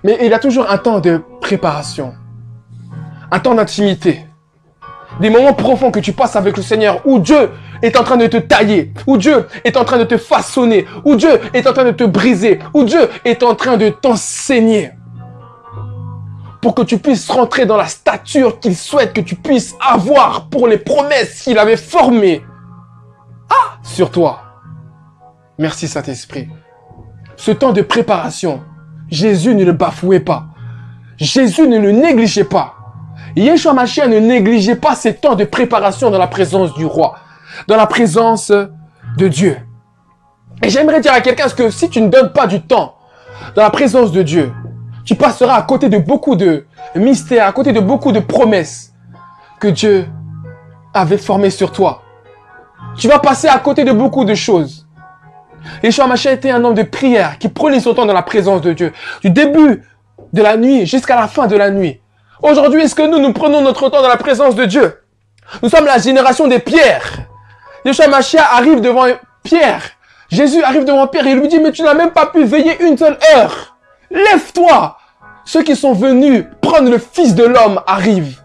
Mais il y a toujours un temps de préparation. Un temps d'intimité. Des moments profonds que tu passes avec le Seigneur où Dieu est en train de te tailler, où Dieu est en train de te façonner, où Dieu est en train de te briser, où Dieu est en train de t'enseigner. Pour que tu puisses rentrer dans la stature qu'il souhaite que tu puisses avoir pour les promesses qu'il avait formées sur toi. Merci Saint-Esprit. Ce temps de préparation, Jésus ne le bafouait pas. Jésus ne le négligeait pas. Yeshua Mashiach ne négligeait pas ces temps de préparation dans la présence du roi, dans la présence de Dieu. Et j'aimerais dire à quelqu'un que si tu ne donnes pas du temps dans la présence de Dieu, tu passeras à côté de beaucoup de mystères, à côté de beaucoup de promesses que Dieu avait formées sur toi. Tu vas passer à côté de beaucoup de choses. Yeshua Mashiach était un homme de prière qui prenait son temps dans la présence de Dieu. Du début de la nuit jusqu'à la fin de la nuit. Aujourd'hui, est-ce que nous prenons notre temps dans la présence de Dieu? Nous sommes la génération des pierres. Yeshua Mashiach arrive devant Pierre. Jésus arrive devant Pierre et lui dit, mais tu n'as même pas pu veiller une seule heure. Lève-toi. Ceux qui sont venus prendre le Fils de l'homme arrivent.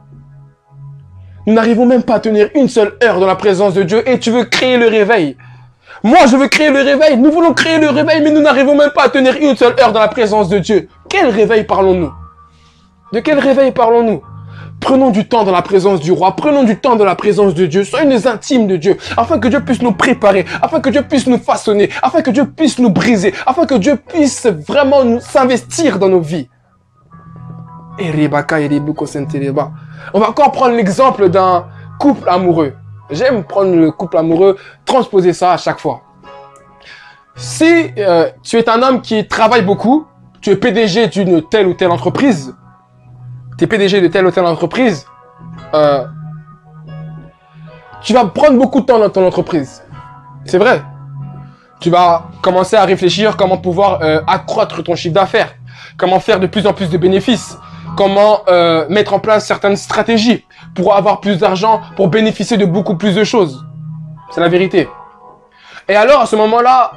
Nous n'arrivons même pas à tenir une seule heure dans la présence de Dieu et tu veux créer le réveil. Moi, je veux créer le réveil. Nous voulons créer le réveil, mais nous n'arrivons même pas à tenir une seule heure dans la présence de Dieu. Quel réveil parlons-nous? De quel réveil parlons-nous? Prenons du temps dans la présence du roi. Prenons du temps dans la présence de Dieu. Soyons les intimes de Dieu. Afin que Dieu puisse nous préparer. Afin que Dieu puisse nous façonner. Afin que Dieu puisse nous briser. Afin que Dieu puisse vraiment nous s'investir dans nos vies. On va encore prendre l'exemple d'un couple amoureux. J'aime prendre le couple amoureux, transposer ça à chaque fois. Si tu es un homme qui travaille beaucoup, tu es PDG d'une telle ou telle entreprise, tu es PDG de telle ou telle entreprise, tu vas prendre beaucoup de temps dans ton entreprise. C'est vrai. Tu vas commencer à réfléchir comment pouvoir accroître ton chiffre d'affaires, comment faire de plus en plus de bénéfices, comment mettre en place certaines stratégies pour avoir plus d'argent, pour bénéficier de beaucoup plus de choses. C'est la vérité. Et alors, à ce moment-là,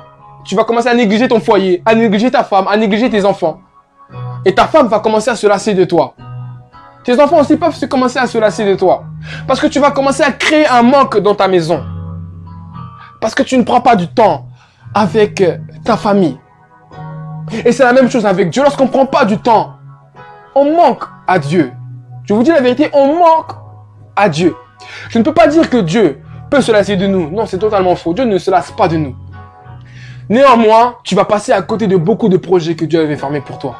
tu vas commencer à négliger ton foyer, à négliger ta femme, à négliger tes enfants. Et ta femme va commencer à se lasser de toi. Tes enfants aussi peuvent commencer à se lasser de toi. Parce que tu vas commencer à créer un manque dans ta maison. Parce que tu ne prends pas du temps avec ta famille. Et c'est la même chose avec Dieu. Lorsqu'on ne prend pas du temps, on manque à Dieu. Je vous dis la vérité, on manque à Dieu. Je ne peux pas dire que Dieu peut se lasser de nous. Non, c'est totalement faux. Dieu ne se lasse pas de nous. Néanmoins, tu vas passer à côté de beaucoup de projets que Dieu avait fermés pour toi.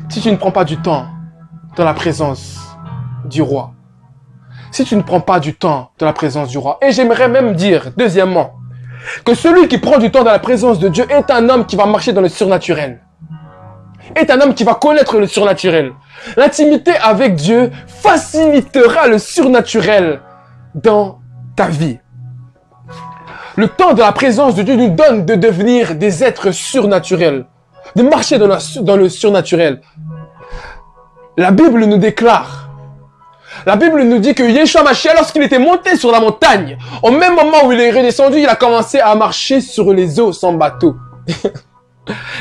Si tu ne prends pas du temps dans la présence du roi. Si tu ne prends pas du temps dans la présence du roi. Et j'aimerais même dire, deuxièmement, que celui qui prend du temps dans la présence de Dieu est un homme qui va marcher dans le surnaturel. Est un homme qui va connaître le surnaturel. L'intimité avec Dieu facilitera le surnaturel dans ta vie. Le temps de la présence de Dieu nous donne de devenir des êtres surnaturels, de marcher dans le surnaturel. La Bible nous déclare, la Bible nous dit que Yeshua Mashiach, lorsqu'il était monté sur la montagne, au même moment où il est redescendu, il a commencé à marcher sur les eaux sans bateau.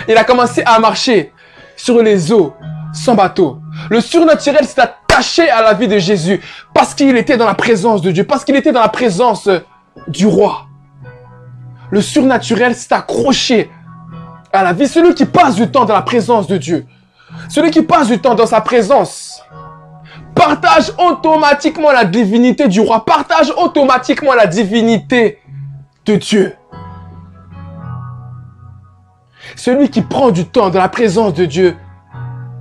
Il a commencé à marcher sur les eaux sans bateau. Le surnaturel s'est attaché à la vie de Jésus parce qu'il était dans la présence de Dieu, parce qu'il était dans la présence du roi. Le surnaturel s'est accroché à la vie. Celui qui passe du temps dans la présence de Dieu, celui qui passe du temps dans sa présence, partage automatiquement la divinité du roi, partage automatiquement la divinité de Dieu. Celui qui prend du temps dans la présence de Dieu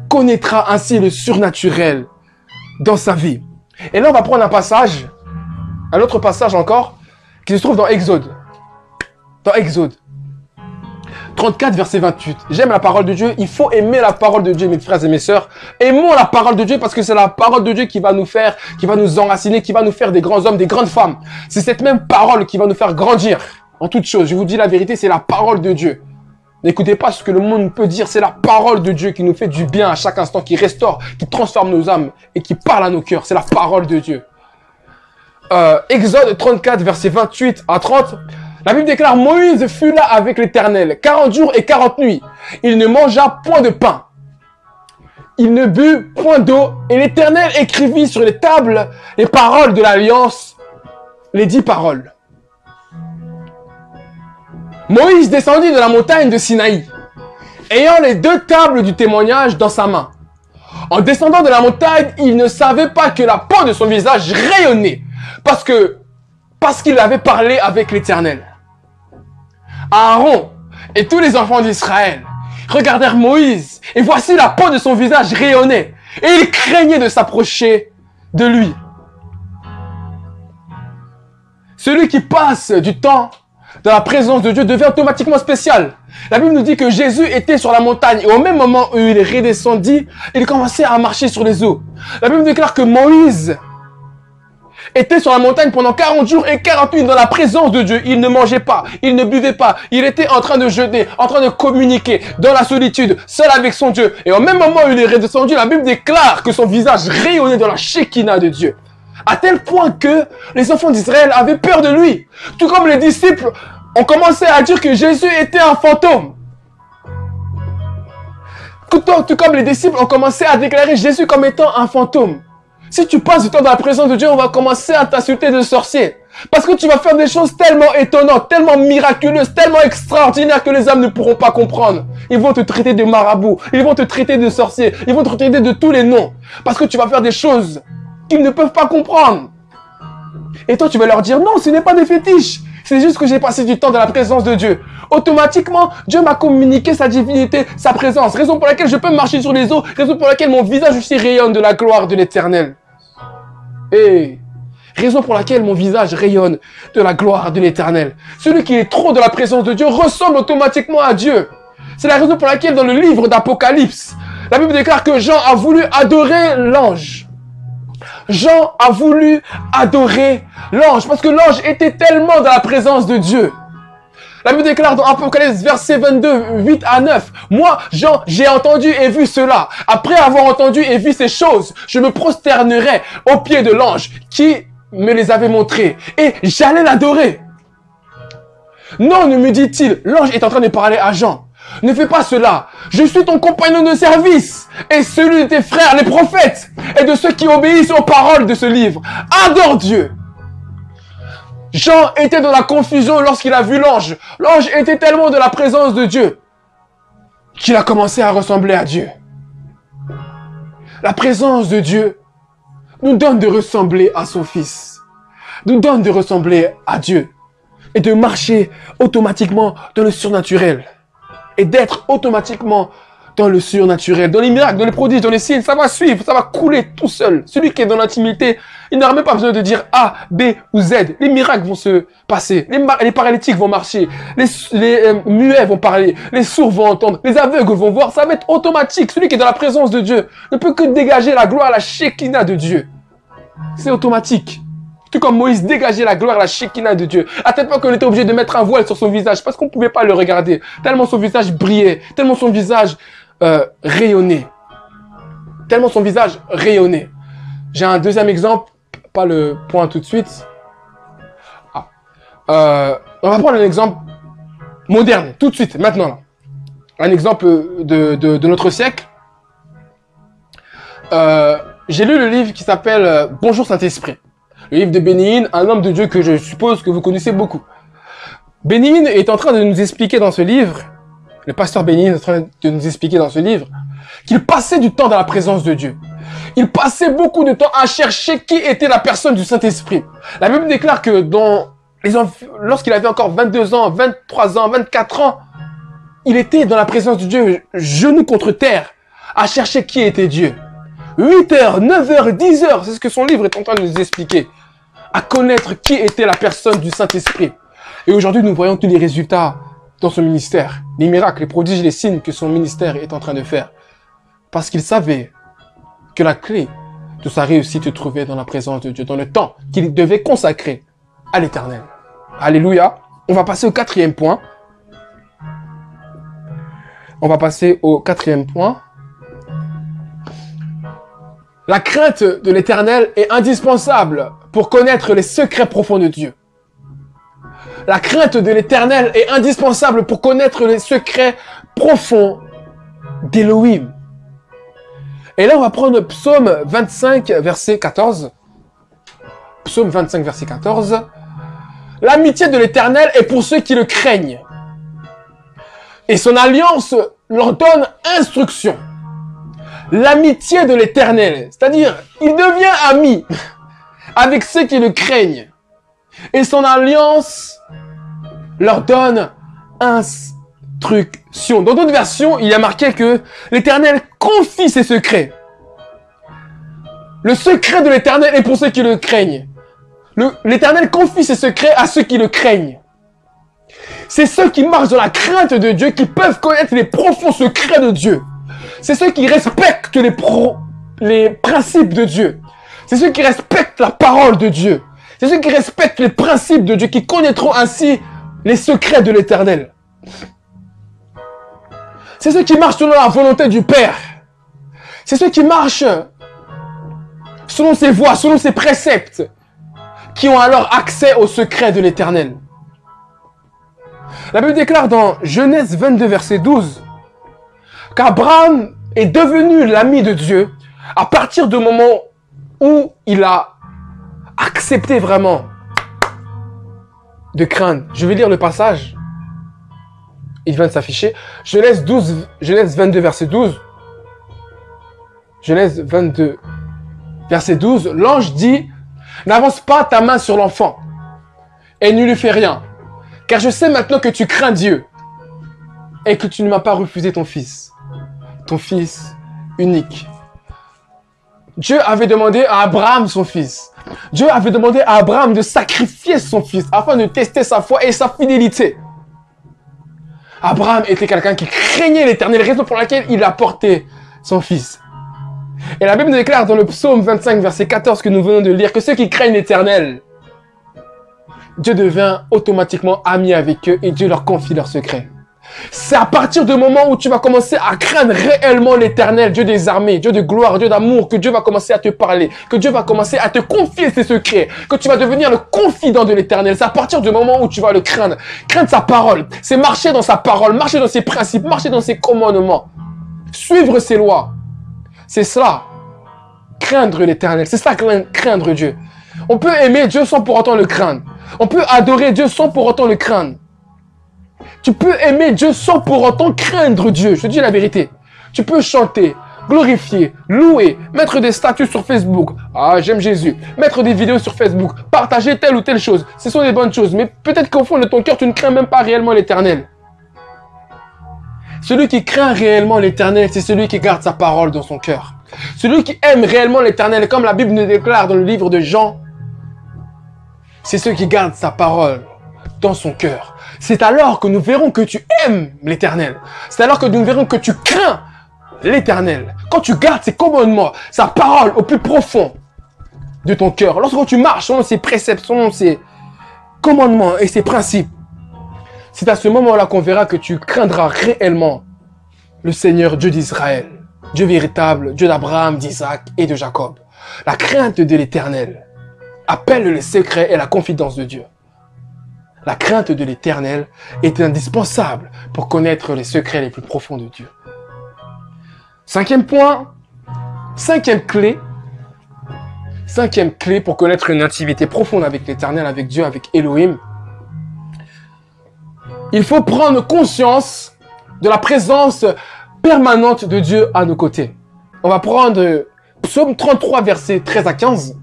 connaîtra ainsi le surnaturel dans sa vie. Et là, on va prendre un autre passage encore, qui se trouve dans Exode. Dans Exode 34, verset 28. J'aime la parole de Dieu. Il faut aimer la parole de Dieu, mes frères et mes sœurs. Aimons la parole de Dieu parce que c'est la parole de Dieu qui va nous faire, qui va nous enraciner, qui va nous faire des grands hommes, des grandes femmes. C'est cette même parole qui va nous faire grandir en toutes choses. Je vous dis la vérité, c'est la parole de Dieu. N'écoutez pas ce que le monde peut dire. C'est la parole de Dieu qui nous fait du bien à chaque instant, qui restaure, qui transforme nos âmes et qui parle à nos cœurs. C'est la parole de Dieu. Exode 34, versets 28 à 30. La Bible déclare, Moïse fut là avec l'Éternel 40 jours et 40 nuits. Il ne mangea point de pain. Il ne but point d'eau. Et l'Éternel écrivit sur les tables les paroles de l'Alliance, les 10 paroles. Moïse descendit de la montagne de Sinaï, ayant les 2 tables du témoignage dans sa main. En descendant de la montagne, il ne savait pas que la peau de son visage rayonnait, parce qu'il avait parlé avec l'Éternel. Aaron et tous les enfants d'Israël regardèrent Moïse, et voici la peau de son visage rayonnait, et ils craignaient de s'approcher de lui. Celui qui passe du temps dans la présence de Dieu devient automatiquement spécial. La Bible nous dit que Jésus était sur la montagne, et au même moment où il redescendit, il commençait à marcher sur les eaux. La Bible déclare que Moïse était sur la montagne pendant 40 jours et 40 nuits dans la présence de Dieu. Il ne mangeait pas, il ne buvait pas, il était en train de jeûner, en train de communiquer dans la solitude, seul avec son Dieu. Et au même moment où il est redescendu, la Bible déclare que son visage rayonnait dans la Shekinah de Dieu. À tel point que les enfants d'Israël avaient peur de lui. Tout comme les disciples ont commencé à dire que Jésus était un fantôme. Tout comme les disciples ont commencé à déclarer Jésus comme étant un fantôme. Si tu passes du temps dans la présence de Dieu, on va commencer à t'insulter de sorcier. Parce que tu vas faire des choses tellement étonnantes, tellement miraculeuses, tellement extraordinaires que les hommes ne pourront pas comprendre. Ils vont te traiter de marabout, ils vont te traiter de sorcier, ils vont te traiter de tous les noms. Parce que tu vas faire des choses qu'ils ne peuvent pas comprendre. Et toi, tu vas leur dire, non, ce n'est pas des fétiches. C'est juste que j'ai passé du temps dans la présence de Dieu. Automatiquement, Dieu m'a communiqué sa divinité, sa présence. Raison pour laquelle je peux marcher sur les eaux. Raison pour laquelle mon visage aussi rayonne de la gloire de l'Éternel. Et raison pour laquelle mon visage rayonne de la gloire de l'Éternel. Celui qui est trop dans la présence de Dieu ressemble automatiquement à Dieu. C'est la raison pour laquelle dans le livre d'Apocalypse, la Bible déclare que Jean a voulu adorer l'ange. Jean a voulu adorer l'ange parce que l'ange était tellement dans la présence de Dieu. La Bible déclare dans Apocalypse verset 22, 8 à 9. Moi, Jean, j'ai entendu et vu cela. Après avoir entendu et vu ces choses, je me prosternerai aux pieds de l'ange qui me les avait montrées et j'allais l'adorer. Non, ne me dit-il, l'ange est en train de parler à Jean. Ne fais pas cela. Je suis ton compagnon de service et celui de tes frères, les prophètes, et de ceux qui obéissent aux paroles de ce livre. Adore Dieu. Jean était dans la confusion lorsqu'il a vu l'ange. L'ange était tellement de la présence de Dieu qu'il a commencé à ressembler à Dieu. La présence de Dieu nous donne de ressembler à son Fils, nous donne de ressembler à Dieu et de marcher automatiquement dans le surnaturel. Et d'être automatiquement dans le surnaturel, dans les miracles, dans les prodiges, dans les signes, ça va suivre, ça va couler tout seul. Celui qui est dans l'intimité, il n'aura même pas besoin de dire A, B ou Z. Les miracles vont se passer, les paralytiques vont marcher, les muets vont parler, les sourds vont entendre, les aveugles vont voir, ça va être automatique. Celui qui est dans la présence de Dieu ne peut que dégager la gloire, la Shekinah de Dieu. C'est automatique. Tout comme Moïse dégageait la gloire, la Shekinah de Dieu. À tel point qu'on était obligé de mettre un voile sur son visage parce qu'on ne pouvait pas le regarder. Tellement son visage brillait, tellement son visage rayonnait. Tellement son visage rayonnait. J'ai un deuxième exemple, pas le point tout de suite. On va prendre un exemple moderne, tout de suite, maintenant. Là. Un exemple de notre siècle. J'ai lu le livre qui s'appelle Bonjour Saint-Esprit. Le livre de Benny Hinn, un homme de Dieu que je suppose que vous connaissez beaucoup. Benny Hinn est en train de nous expliquer dans ce livre, le pasteur Benny Hinn est en train de nous expliquer dans ce livre, qu'il passait du temps dans la présence de Dieu. Il passait beaucoup de temps à chercher qui était la personne du Saint-Esprit. La Bible déclare que lorsqu'il avait encore 22 ans, 23 ans, 24 ans, il était dans la présence de Dieu, genou contre terre, à chercher qui était Dieu. 8 heures, 9 heures, 10 heures, c'est ce que son livre est en train de nous expliquer. À connaître qui était la personne du Saint-Esprit. Et aujourd'hui, nous voyons tous les résultats dans son ministère. Les miracles, les prodiges, les signes que son ministère est en train de faire. Parce qu'il savait que la clé de sa réussite se trouvait dans la présence de Dieu, dans le temps qu'il devait consacrer à l'Éternel. Alléluia. On va passer au 4e point. On va passer au quatrième point. La crainte de l'Éternel est indispensable pour connaître les secrets profonds de Dieu. La crainte de l'Éternel est indispensable pour connaître les secrets profonds d'Élohim. Et là, on va prendre Psaume 25, verset 14. Psaume 25, verset 14. L'amitié de l'Éternel est pour ceux qui le craignent. Et son alliance leur donne instruction. L'amitié de l'Éternel, c'est-à-dire, il devient ami avec ceux qui le craignent. Et son alliance leur donne instruction. Dans d'autres versions, il y a marqué que l'Éternel confie ses secrets. Le secret de l'Éternel est pour ceux qui le craignent. L'Éternel confie ses secrets à ceux qui le craignent. C'est ceux qui marchent dans la crainte de Dieu qui peuvent connaître les profonds secrets de Dieu. C'est ceux qui respectent les principes de Dieu. C'est ceux qui respectent la parole de Dieu. C'est ceux qui respectent les principes de Dieu, qui connaîtront ainsi les secrets de l'Éternel. C'est ceux qui marchent selon la volonté du Père. C'est ceux qui marchent selon ses voies, selon ses préceptes, qui ont alors accès aux secrets de l'Éternel. La Bible déclare dans Genèse 22, verset 12, qu'Abraham est devenu l'ami de Dieu à partir du moment où il a accepté vraiment de craindre. Je vais lire le passage. Il vient de s'afficher. Genèse 22, verset 12. Genèse 22, verset 12. L'ange dit, n'avance pas ta main sur l'enfant et ne lui fais rien. Car je sais maintenant que tu crains Dieu et que tu ne m'as pas refusé ton fils unique. Dieu avait demandé à Abraham son fils. Dieu avait demandé à Abraham de sacrifier son fils afin de tester sa foi et sa fidélité. Abraham était quelqu'un qui craignait l'Éternel, raison pour laquelle il a porté son fils. Et la Bible déclare dans le psaume 25, verset 14 que nous venons de lire, que ceux qui craignent l'Éternel, Dieu devient automatiquement ami avec eux et Dieu leur confie leurs secrets. C'est à partir du moment où tu vas commencer à craindre réellement l'Éternel, Dieu des armées, Dieu de gloire, Dieu d'amour, que Dieu va commencer à te parler, que Dieu va commencer à te confier ses secrets, que tu vas devenir le confident de l'Éternel. C'est à partir du moment où tu vas le craindre. Craindre sa parole, c'est marcher dans sa parole, marcher dans ses principes, marcher dans ses commandements, suivre ses lois. C'est cela, craindre l'Éternel. C'est ça, craindre Dieu. On peut aimer Dieu sans pour autant le craindre. On peut adorer Dieu sans pour autant le craindre. Tu peux aimer Dieu sans pour autant craindre Dieu. Je te dis la vérité. Tu peux chanter, glorifier, louer, mettre des statuts sur Facebook. Ah, j'aime Jésus. Mettre des vidéos sur Facebook. Partager telle ou telle chose. Ce sont des bonnes choses. Mais peut-être qu'au fond de ton cœur, tu ne crains même pas réellement l'Éternel. Celui qui craint réellement l'Éternel, c'est celui qui garde sa parole dans son cœur. Celui qui aime réellement l'Éternel, comme la Bible nous déclare dans le livre de Jean, c'est celui qui garde sa parole dans son cœur. C'est alors que nous verrons que tu aimes l'Éternel. C'est alors que nous verrons que tu crains l'Éternel. Quand tu gardes ses commandements, sa parole au plus profond de ton cœur. Lorsque tu marches selon ses préceptes, selon ses commandements et ses principes, c'est à ce moment-là qu'on verra que tu craindras réellement le Seigneur Dieu d'Israël. Dieu véritable, Dieu d'Abraham, d'Isaac et de Jacob. La crainte de l'Éternel appelle les secrets et la confidence de Dieu. La crainte de l'Éternel est indispensable pour connaître les secrets les plus profonds de Dieu. Cinquième point, cinquième clé pour connaître une intimité profonde avec l'Éternel, avec Dieu, avec Elohim. Il faut prendre conscience de la présence permanente de Dieu à nos côtés. On va prendre Psaume 33, versets 13 à 15.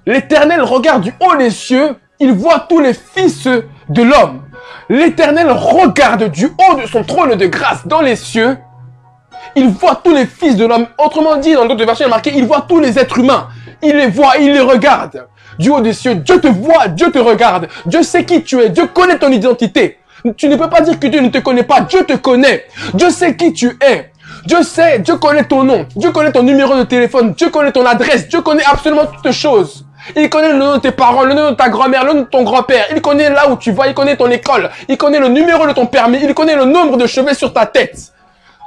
L'Éternel regarde du haut des cieux, il voit tous les fils de l'homme. L'Éternel regarde du haut de son trône de grâce dans les cieux, il voit tous les fils de l'homme. Autrement dit, dans d'autres versions, il est marqué, il voit tous les êtres humains. Il les voit, il les regarde. Du haut des cieux, Dieu te voit, Dieu te regarde. Dieu sait qui tu es, Dieu connaît ton identité. Tu ne peux pas dire que Dieu ne te connaît pas, Dieu te connaît. Dieu sait qui tu es. Dieu sait, Dieu connaît ton nom, Dieu connaît ton numéro de téléphone, Dieu connaît ton adresse, Dieu connaît absolument toutes choses. Il connaît le nom de tes parents, le nom de ta grand-mère, le nom de ton grand-père. Il connaît là où tu vas, il connaît ton école. Il connaît le numéro de ton permis. Il connaît le nombre de cheveux sur ta tête.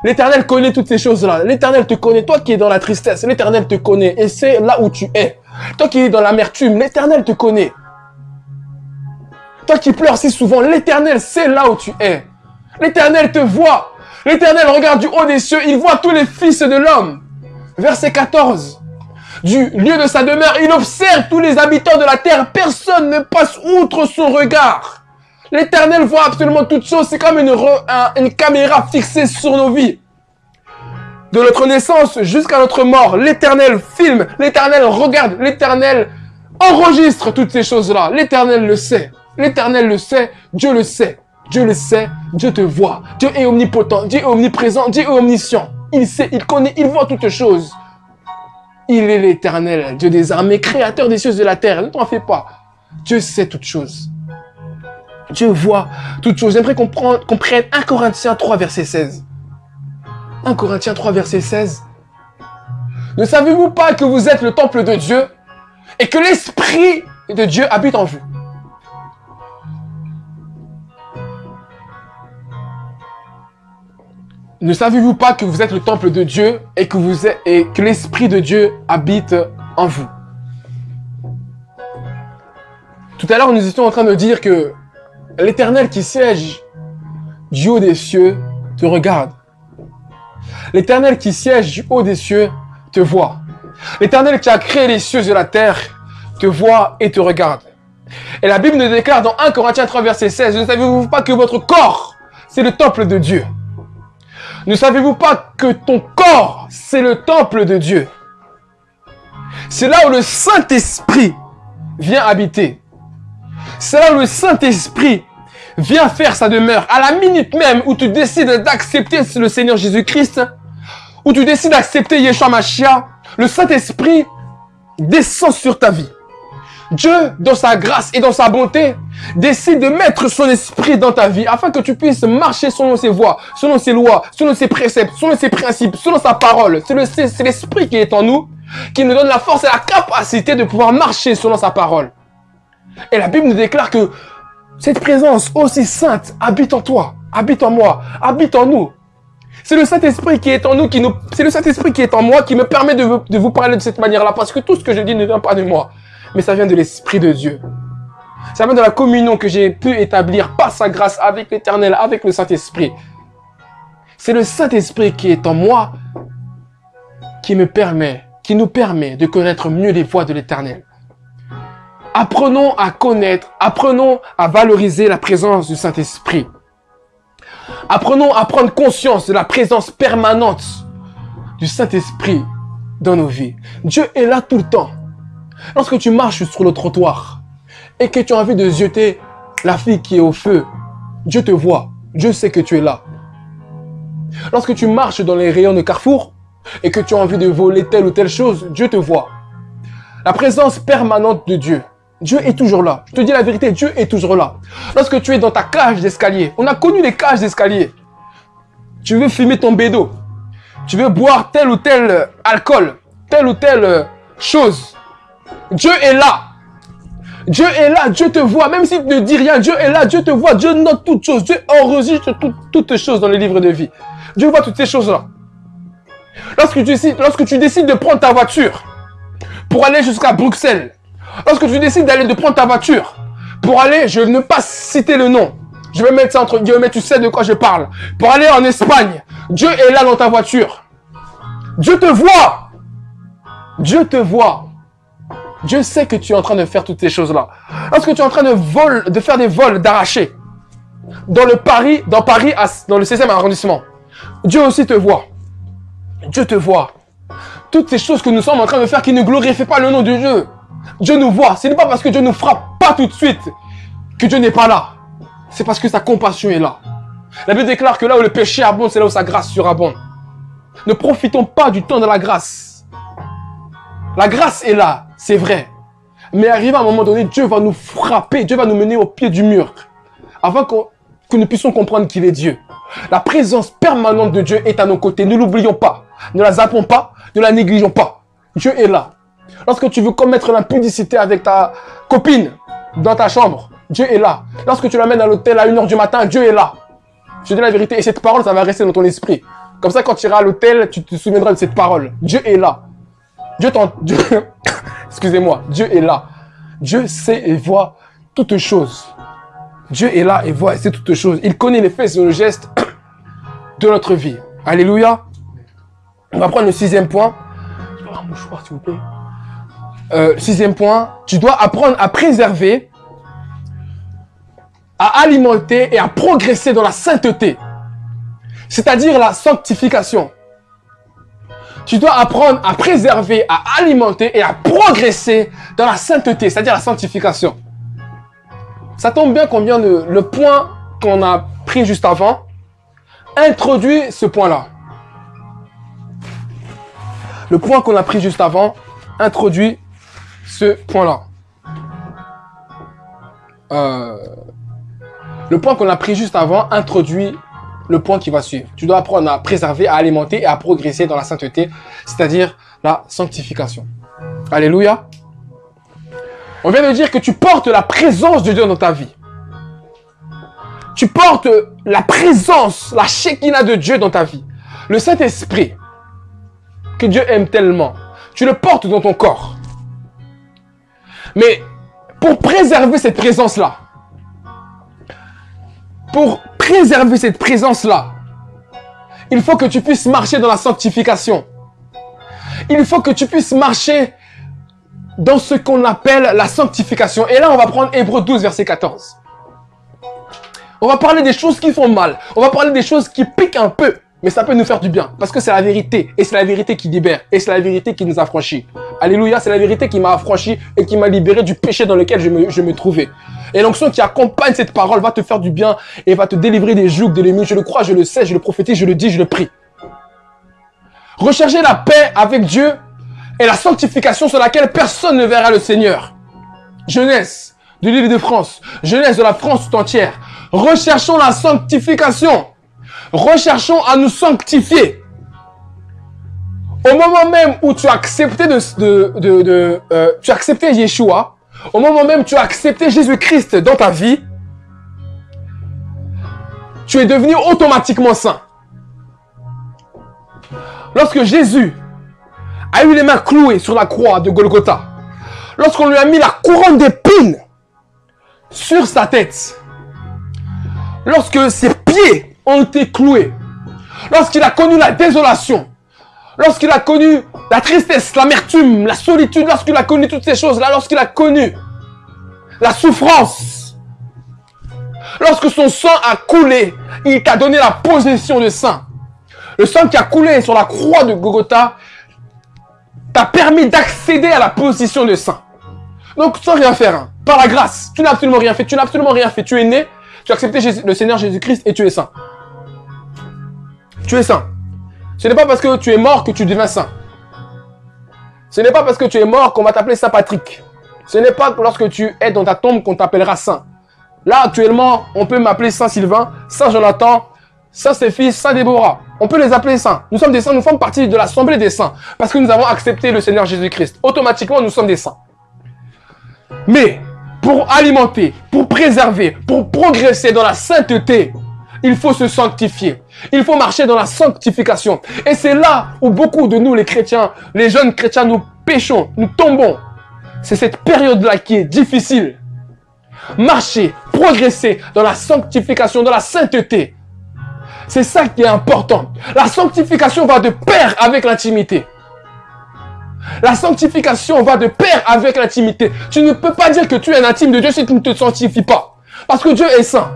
L'Éternel connaît toutes ces choses-là. L'Éternel te connaît. Toi qui es dans la tristesse, l'Éternel te connaît. Et c'est là où tu es. Toi qui es dans l'amertume, l'Éternel te connaît. Toi qui pleures si souvent, l'Éternel sait là où tu es. L'Éternel te voit. L'Éternel regarde du haut des cieux. Il voit tous les fils de l'homme. Verset 14. Du lieu de sa demeure, il observe tous les habitants de la terre. Personne ne passe outre son regard. L'Éternel voit absolument toutes choses. C'est comme une caméra fixée sur nos vies. De notre naissance jusqu'à notre mort, l'Éternel filme, l'Éternel regarde, l'Éternel enregistre toutes ces choses-là. L'Éternel le sait. L'Éternel le sait. Dieu le sait. Dieu le sait. Dieu te voit. Dieu est omnipotent. Dieu est omniprésent. Dieu est omniscient. Il sait, il connaît, il voit toutes choses. Il est l'Éternel, Dieu des armées, créateur des cieux et de la terre. Ne t'en fais pas. Dieu sait toutes choses. Dieu voit toutes choses. J'aimerais qu'on prenne 1 Corinthiens 3, verset 16. 1 Corinthiens 3, verset 16. Ne savez-vous pas que vous êtes le temple de Dieu et que l'Esprit de Dieu habite en vous? Ne savez-vous pas que vous êtes le temple de Dieu et que l'Esprit de Dieu habite en vous? Tout à l'heure, nous étions en train de dire que l'Éternel qui siège du haut des cieux te regarde. L'Éternel qui siège du haut des cieux te voit. L'Éternel qui a créé les cieux et la terre te voit et te regarde. Et la Bible nous déclare dans 1 Corinthiens 3, verset 16, « Ne savez-vous pas que votre corps, c'est le temple de Dieu? Ne savez-vous pas que ton corps, c'est le temple de Dieu? C'est là où le Saint-Esprit vient habiter. C'est là où le Saint-Esprit vient faire sa demeure. À la minute même où tu décides d'accepter le Seigneur Jésus-Christ, où tu décides d'accepter Yeshua Mashiach, le Saint-Esprit descend sur ta vie. Dieu, dans sa grâce et dans sa bonté, décide de mettre son esprit dans ta vie afin que tu puisses marcher selon ses voies, selon ses lois, selon ses préceptes, selon ses principes, selon sa parole. C'est l'esprit qui est en nous, qui nous donne la force et la capacité de pouvoir marcher selon sa parole. Et la Bible nous déclare que cette présence aussi sainte habite en toi, habite en moi, habite en nous. C'est le Saint-Esprit qui est en nous, c'est le Saint-Esprit qui est en moi qui me permet de vous parler de cette manière-là, parce que tout ce que je dis ne vient pas de moi, mais ça vient de l'Esprit de Dieu. Ça vient de la communion que j'ai pu établir par sa grâce avec l'Éternel, avec le Saint-Esprit. C'est le Saint-Esprit qui est en moi qui nous permet de connaître mieux les voies de l'Éternel. Apprenons à connaître, apprenons à valoriser la présence du Saint-Esprit. Apprenons à prendre conscience de la présence permanente du Saint-Esprit dans nos vies. Dieu est là tout le temps. Lorsque tu marches sur le trottoir et que tu as envie de jeter la fille qui est au feu, Dieu te voit. Dieu sait que tu es là. Lorsque tu marches dans les rayons de Carrefour et que tu as envie de voler telle ou telle chose, Dieu te voit. La présence permanente de Dieu. Dieu est toujours là. Je te dis la vérité, Dieu est toujours là. Lorsque tu es dans ta cage d'escalier, on a connu les cages d'escalier. Tu veux fumer ton bédo. Tu veux boire tel ou tel alcool, telle ou telle chose. Dieu est là. Dieu est là, Dieu te voit. Même s'il ne dit rien, Dieu est là, Dieu te voit. Dieu note toutes choses. Dieu enregistre toutes choses dans le livre de vie. Dieu voit toutes ces choses-là. Lorsque tu décides de prendre ta voiture pour aller jusqu'à Bruxelles, lorsque tu décides de prendre ta voiture pour aller, je ne vais pas citer le nom, je vais mettre ça entre guillemets, tu sais de quoi je parle, pour aller en Espagne, Dieu est là dans ta voiture. Dieu te voit. Dieu te voit. Dieu sait que tu es en train de faire toutes ces choses-là. Lorsque tu es en train de faire des vols d'arraché dans Paris, dans le 16e arrondissement, Dieu aussi te voit. Dieu te voit. Toutes ces choses que nous sommes en train de faire qui ne glorifient pas le nom de Dieu. Dieu nous voit. Ce n'est pas parce que Dieu ne nous frappe pas tout de suite que Dieu n'est pas là. C'est parce que sa compassion est là. La Bible déclare que là où le péché abonde, c'est là où sa grâce surabonde. Ne profitons pas du temps de la grâce. La grâce est là, c'est vrai. Mais arrivé à un moment donné, Dieu va nous frapper, Dieu va nous mener au pied du mur. Avant que nous puissions comprendre qu'il est Dieu. La présence permanente de Dieu est à nos côtés. Ne l'oublions pas. Ne la zappons pas, ne la négligeons pas. Dieu est là. Lorsque tu veux commettre l'impudicité avec ta copine dans ta chambre, Dieu est là. Lorsque tu l'amènes à l'hôtel à 1h du matin, Dieu est là. Je te dis la vérité. Et cette parole, ça va rester dans ton esprit. Comme ça, quand tu iras à l'hôtel, tu te souviendras de cette parole. Dieu est là. Excusez-moi. Dieu est là. Dieu sait et voit toutes choses. Dieu est là et voit et sait toutes choses. Il connaît les faits et les gestes de notre vie. Alléluia. On va prendre le 6e point. Je peux avoir un mouchoir, s'il vous plaît. 6e point. Tu dois apprendre à préserver, à alimenter et à progresser dans la sainteté. C'est-à-dire la sanctification. Tu dois apprendre à préserver, à alimenter et à progresser dans la sainteté, c'est-à-dire la sanctification. Ça tombe bien qu'on vient de... Le point qu'on a pris juste avant introduit ce point-là. Le point qu'on a pris juste avant introduit ce point-là. Le point qu'on a pris juste avant introduit le point qui va suivre. Tu dois apprendre à préserver, à alimenter et à progresser dans la sainteté, c'est-à-dire la sanctification. Alléluia. On vient de dire que tu portes la présence de Dieu dans ta vie. Tu portes la présence, la Shekinah de Dieu dans ta vie. Le Saint-Esprit, que Dieu aime tellement, tu le portes dans ton corps. Mais pour préserver cette présence-là, il faut que tu puisses marcher dans la sanctification. Il faut que tu puisses marcher dans ce qu'on appelle la sanctification. Et là, on va prendre Hébreux 12, verset 14. On va parler des choses qui font mal. On va parler des choses qui piquent un peu. Mais ça peut nous faire du bien. Parce que c'est la vérité. Et c'est la vérité qui libère. Et c'est la vérité qui nous affranchit. Alléluia, c'est la vérité qui m'a affranchi et qui m'a libéré du péché dans lequel je me trouvais. Et l'onction qui accompagne cette parole va te faire du bien et va te délivrer des jougs de l'ennemi. Je le crois, je le sais, je le prophétise, je le dis, je le prie. Recherchez la paix avec Dieu et la sanctification sur laquelle personne ne verra le Seigneur. Jeunesse de l'île de France, jeunesse de la France tout entière, recherchons la sanctification. Recherchons à nous sanctifier. Au moment même où tu as accepté tu as accepté Yeshua, au moment même où tu as accepté Jésus-Christ dans ta vie, tu es devenu automatiquement saint. Lorsque Jésus a eu les mains clouées sur la croix de Golgotha, lorsqu'on lui a mis la couronne d'épines sur sa tête, lorsque ses pieds ont été cloués, lorsqu'il a connu la désolation, lorsqu'il a connu la tristesse, l'amertume, la solitude, lorsqu'il a connu toutes ces choses-là, lorsqu'il a connu la souffrance, lorsque son sang a coulé, il t'a donné la position de saint. Le sang qui a coulé sur la croix de Golgotha t'a permis d'accéder à la position de saint. Donc sans rien faire, hein, par la grâce, tu n'as absolument rien fait, tu es né, tu as accepté le Seigneur Jésus-Christ et tu es saint. Tu es saint. Ce n'est pas parce que tu es mort que tu deviens saint. Ce n'est pas parce que tu es mort qu'on va t'appeler Saint Patrick. Ce n'est pas lorsque tu es dans ta tombe qu'on t'appellera saint. Là, actuellement, on peut m'appeler Saint Sylvain, Saint Jonathan, Saint Séphis, Saint Déborah. On peut les appeler saints. Nous sommes des saints, nous faisons partie de l'assemblée des saints. Parce que nous avons accepté le Seigneur Jésus-Christ. Automatiquement, nous sommes des saints. Mais, pour alimenter, pour préserver, pour progresser dans la sainteté, il faut se sanctifier. Il faut marcher dans la sanctification. Et c'est là où beaucoup de nous, les chrétiens, les jeunes chrétiens, nous péchons, nous tombons. C'est cette période-là qui est difficile. Marcher, progresser dans la sanctification, dans la sainteté. C'est ça qui est important. La sanctification va de pair avec l'intimité. La sanctification va de pair avec l'intimité. Tu ne peux pas dire que tu es un intime de Dieu si tu ne te sanctifies pas. Parce que Dieu est saint.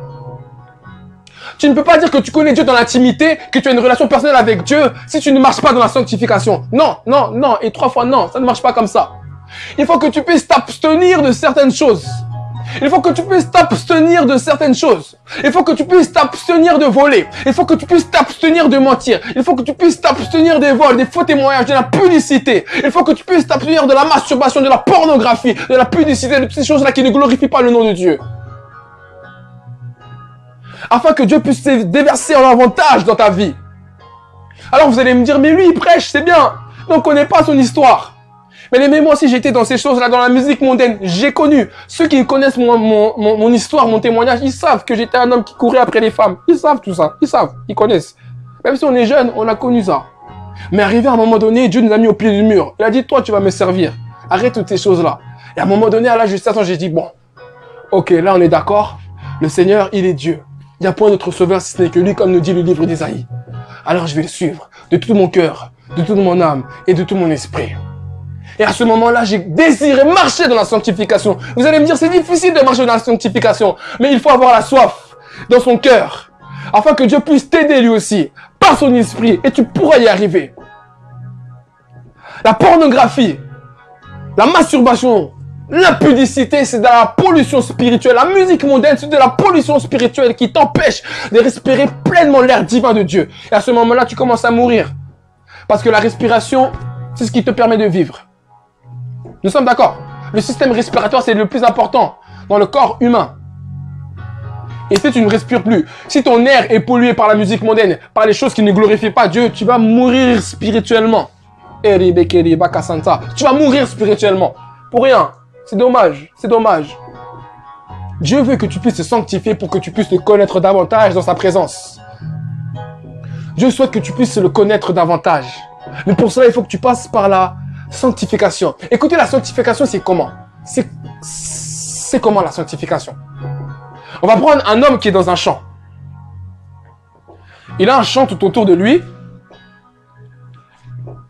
Tu ne peux pas dire que tu connais Dieu dans l'intimité, que tu as une relation personnelle avec Dieu si tu ne marches pas dans la sanctification. Non, non, non. Et 3 fois non. Ça ne marche pas comme ça. Il faut que tu puisses t'abstenir de certaines choses. Il faut que tu puisses t'abstenir de certaines choses. Il faut que tu puisses t'abstenir de voler. Il faut que tu puisses t'abstenir de mentir. Il faut que tu puisses t'abstenir des vols, des faux témoignages, de la publicité. Il faut que tu puisses t'abstenir de la masturbation, de la pornographie, de la publicité, de toutes ces choses-là qui ne glorifient pas le nom de Dieu. Afin que Dieu puisse te déverser en avantage dans ta vie. Alors vous allez me dire, mais lui il prêche, c'est bien. Mais on ne connaît pas son histoire. Mais moi aussi, j'étais dans ces choses-là, dans la musique mondaine. J'ai connu. Ceux qui connaissent mon histoire, mon témoignage, ils savent que j'étais un homme qui courait après les femmes. Ils savent tout ça. Ils savent. Ils connaissent. Même si on est jeune, on a connu ça. Mais arrivé à un moment donné, Dieu nous a mis au pied du mur. Il a dit, toi, tu vas me servir. Arrête toutes ces choses-là. Et à un moment donné, à l'âge de 7 ans, j'ai dit, bon, ok, là, on est d'accord. Le Seigneur, il est Dieu. Il n'y a point d'autre sauveur si ce n'est que lui, comme nous dit le livre d'Ésaïe. Alors, je vais le suivre de tout mon cœur, de toute mon âme et de tout mon esprit. Et à ce moment-là, j'ai désiré marcher dans la sanctification. Vous allez me dire, c'est difficile de marcher dans la sanctification. Mais il faut avoir la soif dans son cœur. Afin que Dieu puisse t'aider lui aussi, par son esprit. Et tu pourras y arriver. La pornographie, la masturbation, l'impudicité, c'est de la pollution spirituelle. La musique mondaine, c'est de la pollution spirituelle qui t'empêche de respirer pleinement l'air divin de Dieu. Et à ce moment-là, tu commences à mourir. Parce que la respiration, c'est ce qui te permet de vivre. Nous sommes d'accord. Le système respiratoire, c'est le plus important dans le corps humain. Et si tu ne respires plus, si ton air est pollué par la musique mondaine, par les choses qui ne glorifient pas Dieu, tu vas mourir spirituellement. Tu vas mourir spirituellement. Pour rien. C'est dommage. C'est dommage. Dieu veut que tu puisses te sanctifier pour que tu puisses le connaître davantage dans sa présence. Dieu souhaite que tu puisses le connaître davantage. Mais pour cela, il faut que tu passes par la sanctification. Écoutez, la sanctification, c'est comment? C'est comment la sanctification? On va prendre un homme qui est dans un champ. Il a un champ tout autour de lui.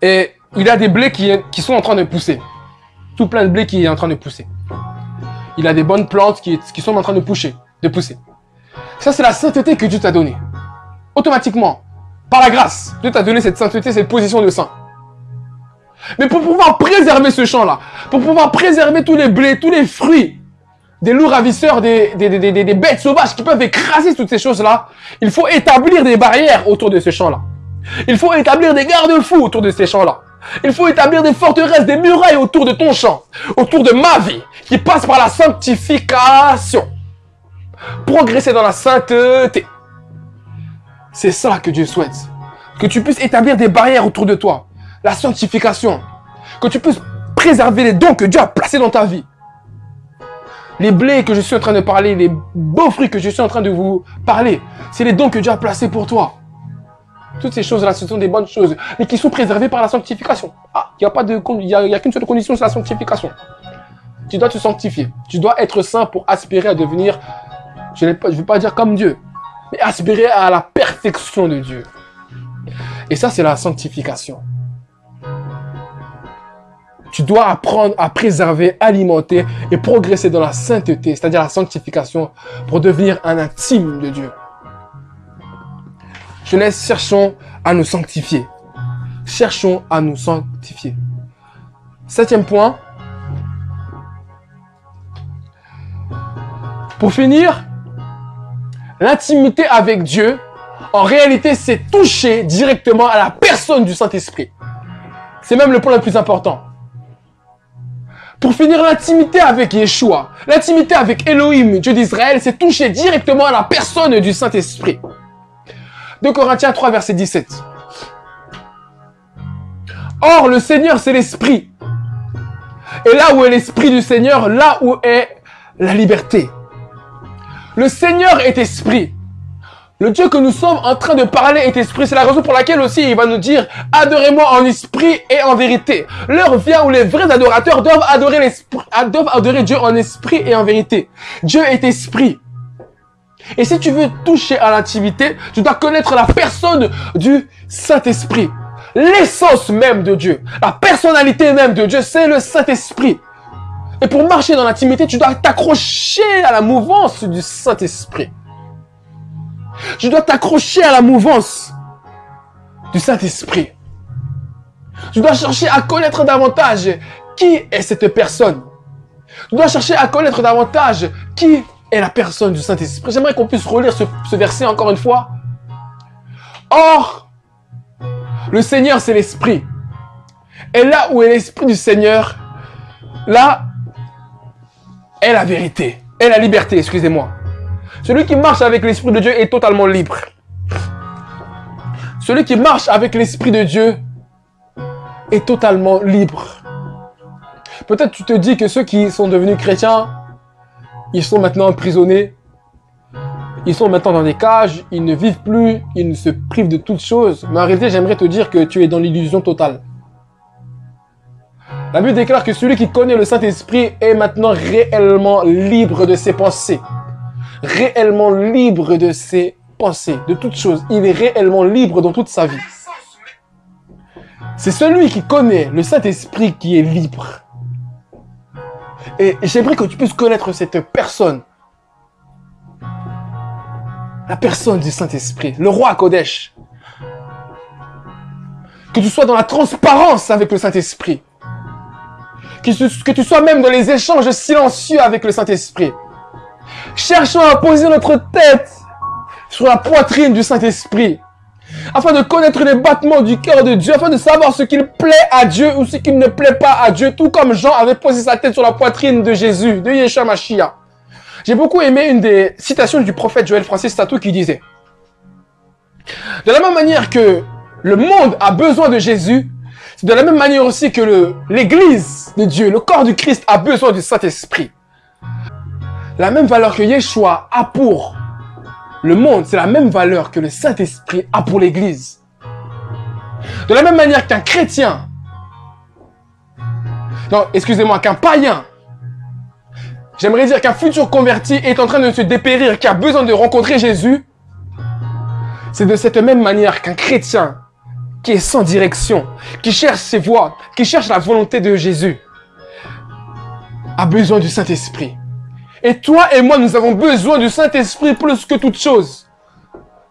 Et il a des blés qui sont en train de pousser. Tout plein de blé qui est en train de pousser. Il a des bonnes plantes qui sont en train de pousser. Ça, c'est la sainteté que Dieu t'a donnée. Automatiquement. Par la grâce. Dieu t'a donné cette sainteté, cette position de saint. Mais pour pouvoir préserver ce champ-là, pour pouvoir préserver tous les blés, tous les fruits, des loups ravisseurs, des bêtes sauvages qui peuvent écraser toutes ces choses-là, il faut établir des barrières autour de ce champ-là. Il faut établir des garde-fous autour de ces champs-là. Il faut établir des forteresses, des murailles autour de ton champ, autour de ma vie, qui passe par la sanctification. Progresser dans la sainteté. C'est ça que Dieu souhaite. Que tu puisses établir des barrières autour de toi. La sanctification. Que tu puisses préserver les dons que Dieu a placés dans ta vie. Les blés que je suis en train de parler, les beaux fruits que je suis en train de vous parler, c'est les dons que Dieu a placés pour toi. Toutes ces choses-là, ce sont des bonnes choses, mais qui sont préservées par la sanctification. Ah, il n'y a qu'une seule condition, c'est la sanctification. Tu dois te sanctifier. Tu dois être saint pour aspirer à devenir, je ne veux pas dire comme Dieu, mais aspirer à la perfection de Dieu. Et ça, c'est la sanctification. Tu dois apprendre à préserver, alimenter et progresser dans la sainteté, c'est-à-dire la sanctification, pour devenir un intime de Dieu. Jeunesse, cherchons à nous sanctifier. Cherchons à nous sanctifier. 7e point. Pour finir, l'intimité avec Dieu, en réalité, c'est toucher directement à la personne du Saint-Esprit. C'est même le point le plus important. Pour finir, l'intimité avec Yeshua, l'intimité avec Elohim, Dieu d'Israël, c'est toucher directement à la personne du Saint-Esprit. 2 Corinthiens 3, verset 17. Or, le Seigneur, c'est l'Esprit. Et là où est l'Esprit du Seigneur, là où est la liberté. Le Seigneur est Esprit. Le Dieu que nous sommes en train de parler est Esprit. C'est la raison pour laquelle aussi il va nous dire « Adorez-moi en esprit et en vérité ». L'heure vient où les vrais adorateurs doivent adorer Dieu en esprit et en vérité. Dieu est Esprit. Et si tu veux toucher à l'intimité, tu dois connaître la personne du Saint-Esprit. L'essence même de Dieu. La personnalité même de Dieu, c'est le Saint-Esprit. Et pour marcher dans l'intimité, tu dois t'accrocher à la mouvance du Saint-Esprit. Tu dois t'accrocher à la mouvance du Saint-Esprit. Tu dois chercher à connaître davantage qui est cette personne. Tu dois chercher à connaître davantage qui est la personne du Saint-Esprit. J'aimerais qu'on puisse relire ce verset encore une fois. Or, le Seigneur, c'est l'Esprit. Et là où est l'Esprit du Seigneur, là est la vérité. Est la liberté, excusez-moi. Celui qui marche avec l'Esprit de Dieu est totalement libre. Celui qui marche avec l'Esprit de Dieu est totalement libre. Peut-être tu te dis que ceux qui sont devenus chrétiens, ils sont maintenant emprisonnés. Ils sont maintenant dans des cages, ils ne vivent plus, ils ne se privent de toutes choses. Mais en réalité, j'aimerais te dire que tu es dans l'illusion totale. La Bible déclare que celui qui connaît le Saint-Esprit est maintenant réellement libre de ses pensées. Réellement libre de ses pensées, de toutes choses. Il est réellement libre dans toute sa vie. C'est celui qui connaît le Saint-Esprit qui est libre. Et j'aimerais que tu puisses connaître cette personne. La personne du Saint-Esprit, le roi Kodesh. Que tu sois dans la transparence avec le Saint-Esprit. Que tu sois même dans les échanges silencieux avec le Saint-Esprit. Cherchons à poser notre tête sur la poitrine du Saint-Esprit. Afin de connaître les battements du cœur de Dieu. Afin de savoir ce qu'il plaît à Dieu ou ce qui ne plaît pas à Dieu. Tout comme Jean avait posé sa tête sur la poitrine de Jésus, de Yeshua Mashiach. J'ai beaucoup aimé une des citations du prophète Joël Francis Tatou qui disait: de la même manière que le monde a besoin de Jésus, c'est de la même manière aussi que l'Église de Dieu, le corps du Christ, a besoin du Saint-Esprit. La même valeur que Yeshua a pour le monde, c'est la même valeur que le Saint-Esprit a pour l'Église. De la même manière qu'un chrétien, non, excusez-moi, qu'un païen, j'aimerais dire qu'un futur converti est en train de se dépérir, qui a besoin de rencontrer Jésus, c'est de cette même manière qu'un chrétien qui est sans direction, qui cherche ses voies, qui cherche la volonté de Jésus, a besoin du Saint-Esprit. Et toi et moi, nous avons besoin du Saint-Esprit plus que toute chose.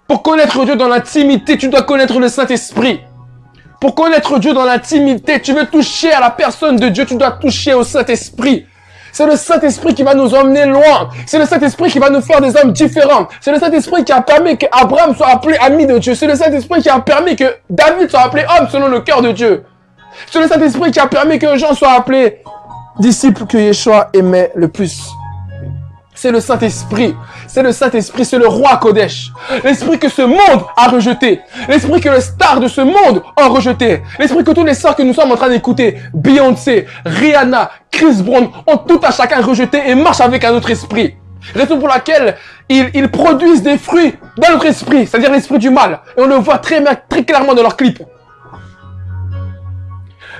Pour connaître Dieu dans l'intimité, tu dois connaître le Saint-Esprit. Pour connaître Dieu dans l'intimité, tu veux toucher à la personne de Dieu, tu dois toucher au Saint-Esprit. C'est le Saint-Esprit qui va nous emmener loin. C'est le Saint-Esprit qui va nous faire des hommes différents. C'est le Saint-Esprit qui a permis qu'Abraham soit appelé ami de Dieu. C'est le Saint-Esprit qui a permis que David soit appelé homme selon le cœur de Dieu. C'est le Saint-Esprit qui a permis que Jean soit appelé disciple que Yeshua aimait le plus. C'est le Saint-Esprit. C'est le Saint-Esprit, c'est le roi Kodesh. L'esprit que ce monde a rejeté. L'esprit que les stars de ce monde ont rejeté. L'esprit que tous les stars que nous sommes en train d'écouter, Beyoncé, Rihanna, Chris Brown, ont tout à chacun rejeté et marchent avec un autre esprit. Raison pour laquelle ils produisent des fruits dans notre esprit, c'est-à-dire l'esprit du mal. Et on le voit très clairement dans leurs clips.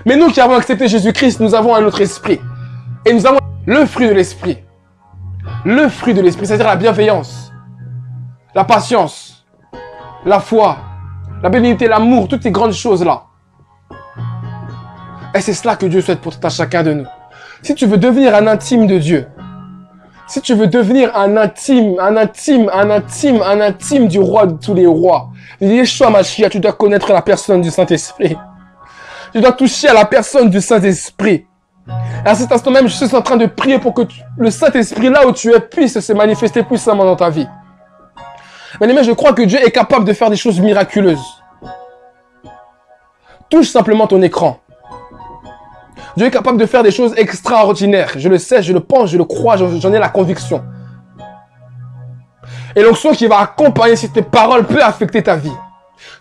Mais nous qui avons accepté Jésus-Christ, nous avons un autre esprit. Et nous avons le fruit de l'esprit. Le fruit de l'esprit, c'est-à-dire la bienveillance, la patience, la foi, la bénignité, l'amour, toutes ces grandes choses-là. Et c'est cela que Dieu souhaite pour tout à chacun de nous. Si tu veux devenir un intime de Dieu, si tu veux devenir un intime du roi de tous les rois, Yeshua Mashiach, tu dois connaître la personne du Saint-Esprit. Tu dois toucher à la personne du Saint-Esprit. À cet instant même, je suis en train de prier pour que le Saint-Esprit, là où tu es, puisse se manifester puissamment dans ta vie. Mais je crois que Dieu est capable de faire des choses miraculeuses. Touche simplement ton écran. Dieu est capable de faire des choses extraordinaires. Je le sais, je le pense, je le crois, j'en ai la conviction. Et l'onction qui va accompagner cette parole peut affecter ta vie.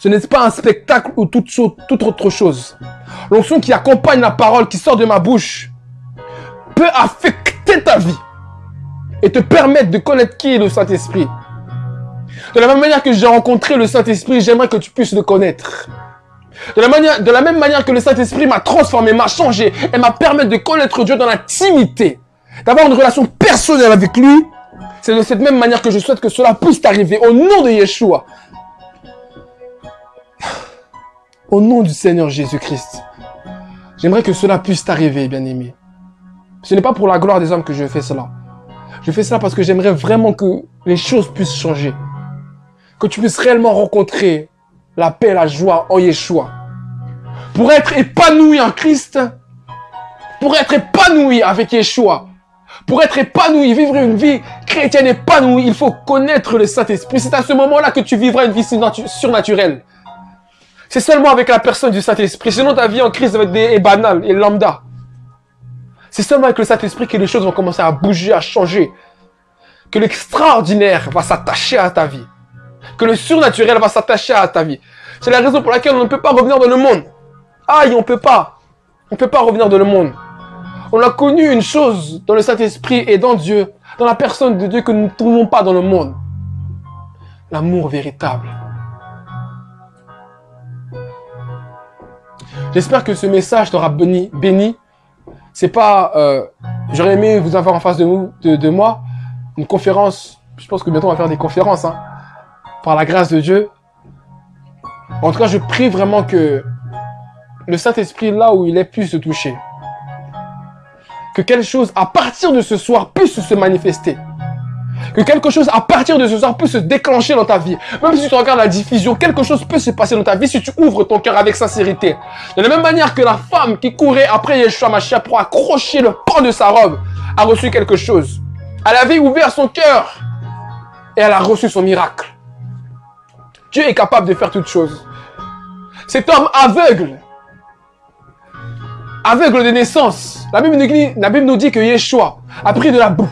Ce n'est pas un spectacle ou toute autre chose. L'onction qui accompagne la parole qui sort de ma bouche peut affecter ta vie et te permettre de connaître qui est le Saint-Esprit. De la même manière que j'ai rencontré le Saint-Esprit, j'aimerais que tu puisses le connaître. De la même manière que le Saint-Esprit m'a transformé, m'a changé et m'a permis de connaître Dieu dans l'intimité, d'avoir une relation personnelle avec lui, c'est de cette même manière que je souhaite que cela puisse t'arriver au nom de Yeshua. Au nom du Seigneur Jésus-Christ. J'aimerais que cela puisse t'arriver, bien-aimé. Ce n'est pas pour la gloire des hommes que je fais cela. Je fais cela parce que j'aimerais vraiment que les choses puissent changer. Que tu puisses réellement rencontrer la paix, la joie en Yeshua. Pour être épanoui en Christ, pour être épanoui avec Yeshua, pour être épanoui, vivre une vie chrétienne épanouie, il faut connaître le Saint-Esprit. C'est à ce moment-là que tu vivras une vie surnaturelle. C'est seulement avec la personne du Saint-Esprit. Sinon, ta vie en Christ va être banale et lambda. C'est seulement avec le Saint-Esprit que les choses vont commencer à bouger, à changer. Que l'extraordinaire va s'attacher à ta vie. Que le surnaturel va s'attacher à ta vie. C'est la raison pour laquelle on ne peut pas revenir dans le monde. Aïe, on ne peut pas. On ne peut pas revenir dans le monde. On a connu une chose dans le Saint-Esprit et dans Dieu, dans la personne de Dieu que nous ne trouvons pas dans le monde. L'amour véritable. J'espère que ce message t'aura béni. C'est pas... J'aurais aimé vous avoir en face de moi une conférence. Je pense que bientôt on va faire des conférences. Hein, par la grâce de Dieu. En tout cas, je prie vraiment que le Saint-Esprit, là où il est, puisse se toucher. Que quelque chose, à partir de ce soir, puisse se manifester. Que quelque chose, à partir de ce soir, puisse se déclencher dans ta vie. Même si tu regardes la diffusion, quelque chose peut se passer dans ta vie si tu ouvres ton cœur avec sincérité. De la même manière que la femme qui courait après Yeshua Mashiach pour accrocher le pan de sa robe a reçu quelque chose. Elle avait ouvert son cœur et elle a reçu son miracle. Dieu est capable de faire toutes choses. Cet homme aveugle de naissance, la Bible nous dit que Yeshua a pris de la boue,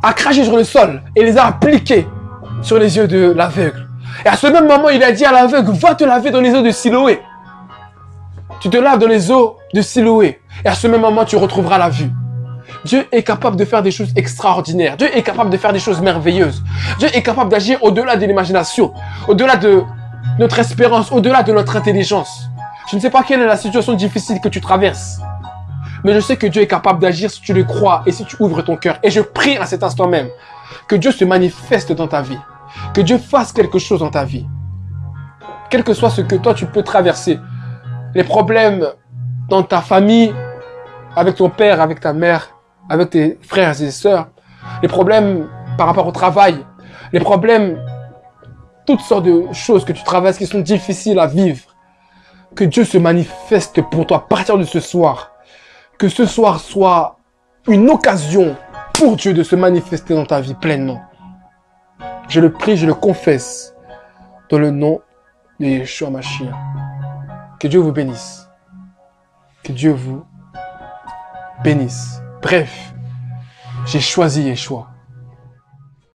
a craché sur le sol et les a appliqués sur les yeux de l'aveugle. Et à ce même moment, il a dit à l'aveugle, va te laver dans les eaux de Siloé. Tu te laves dans les eaux de Siloé. Et à ce même moment, tu retrouveras la vue. Dieu est capable de faire des choses extraordinaires. Dieu est capable de faire des choses merveilleuses. Dieu est capable d'agir au-delà de l'imagination, au-delà de notre espérance, au-delà de notre intelligence. Je ne sais pas quelle est la situation difficile que tu traverses. Mais je sais que Dieu est capable d'agir si tu le crois et si tu ouvres ton cœur. Et je prie à cet instant même que Dieu se manifeste dans ta vie. Que Dieu fasse quelque chose dans ta vie. Quel que soit ce que toi tu peux traverser. Les problèmes dans ta famille, avec ton père, avec ta mère, avec tes frères et sœurs. Les problèmes par rapport au travail. Les problèmes, toutes sortes de choses que tu traverses qui sont difficiles à vivre. Que Dieu se manifeste pour toi à partir de ce soir. Que ce soir soit une occasion pour Dieu de se manifester dans ta vie pleinement. Je le prie, je le confesse dans le nom de Yeshua Mashiach. Que Dieu vous bénisse. Que Dieu vous bénisse. Bref, j'ai choisi Yeshua.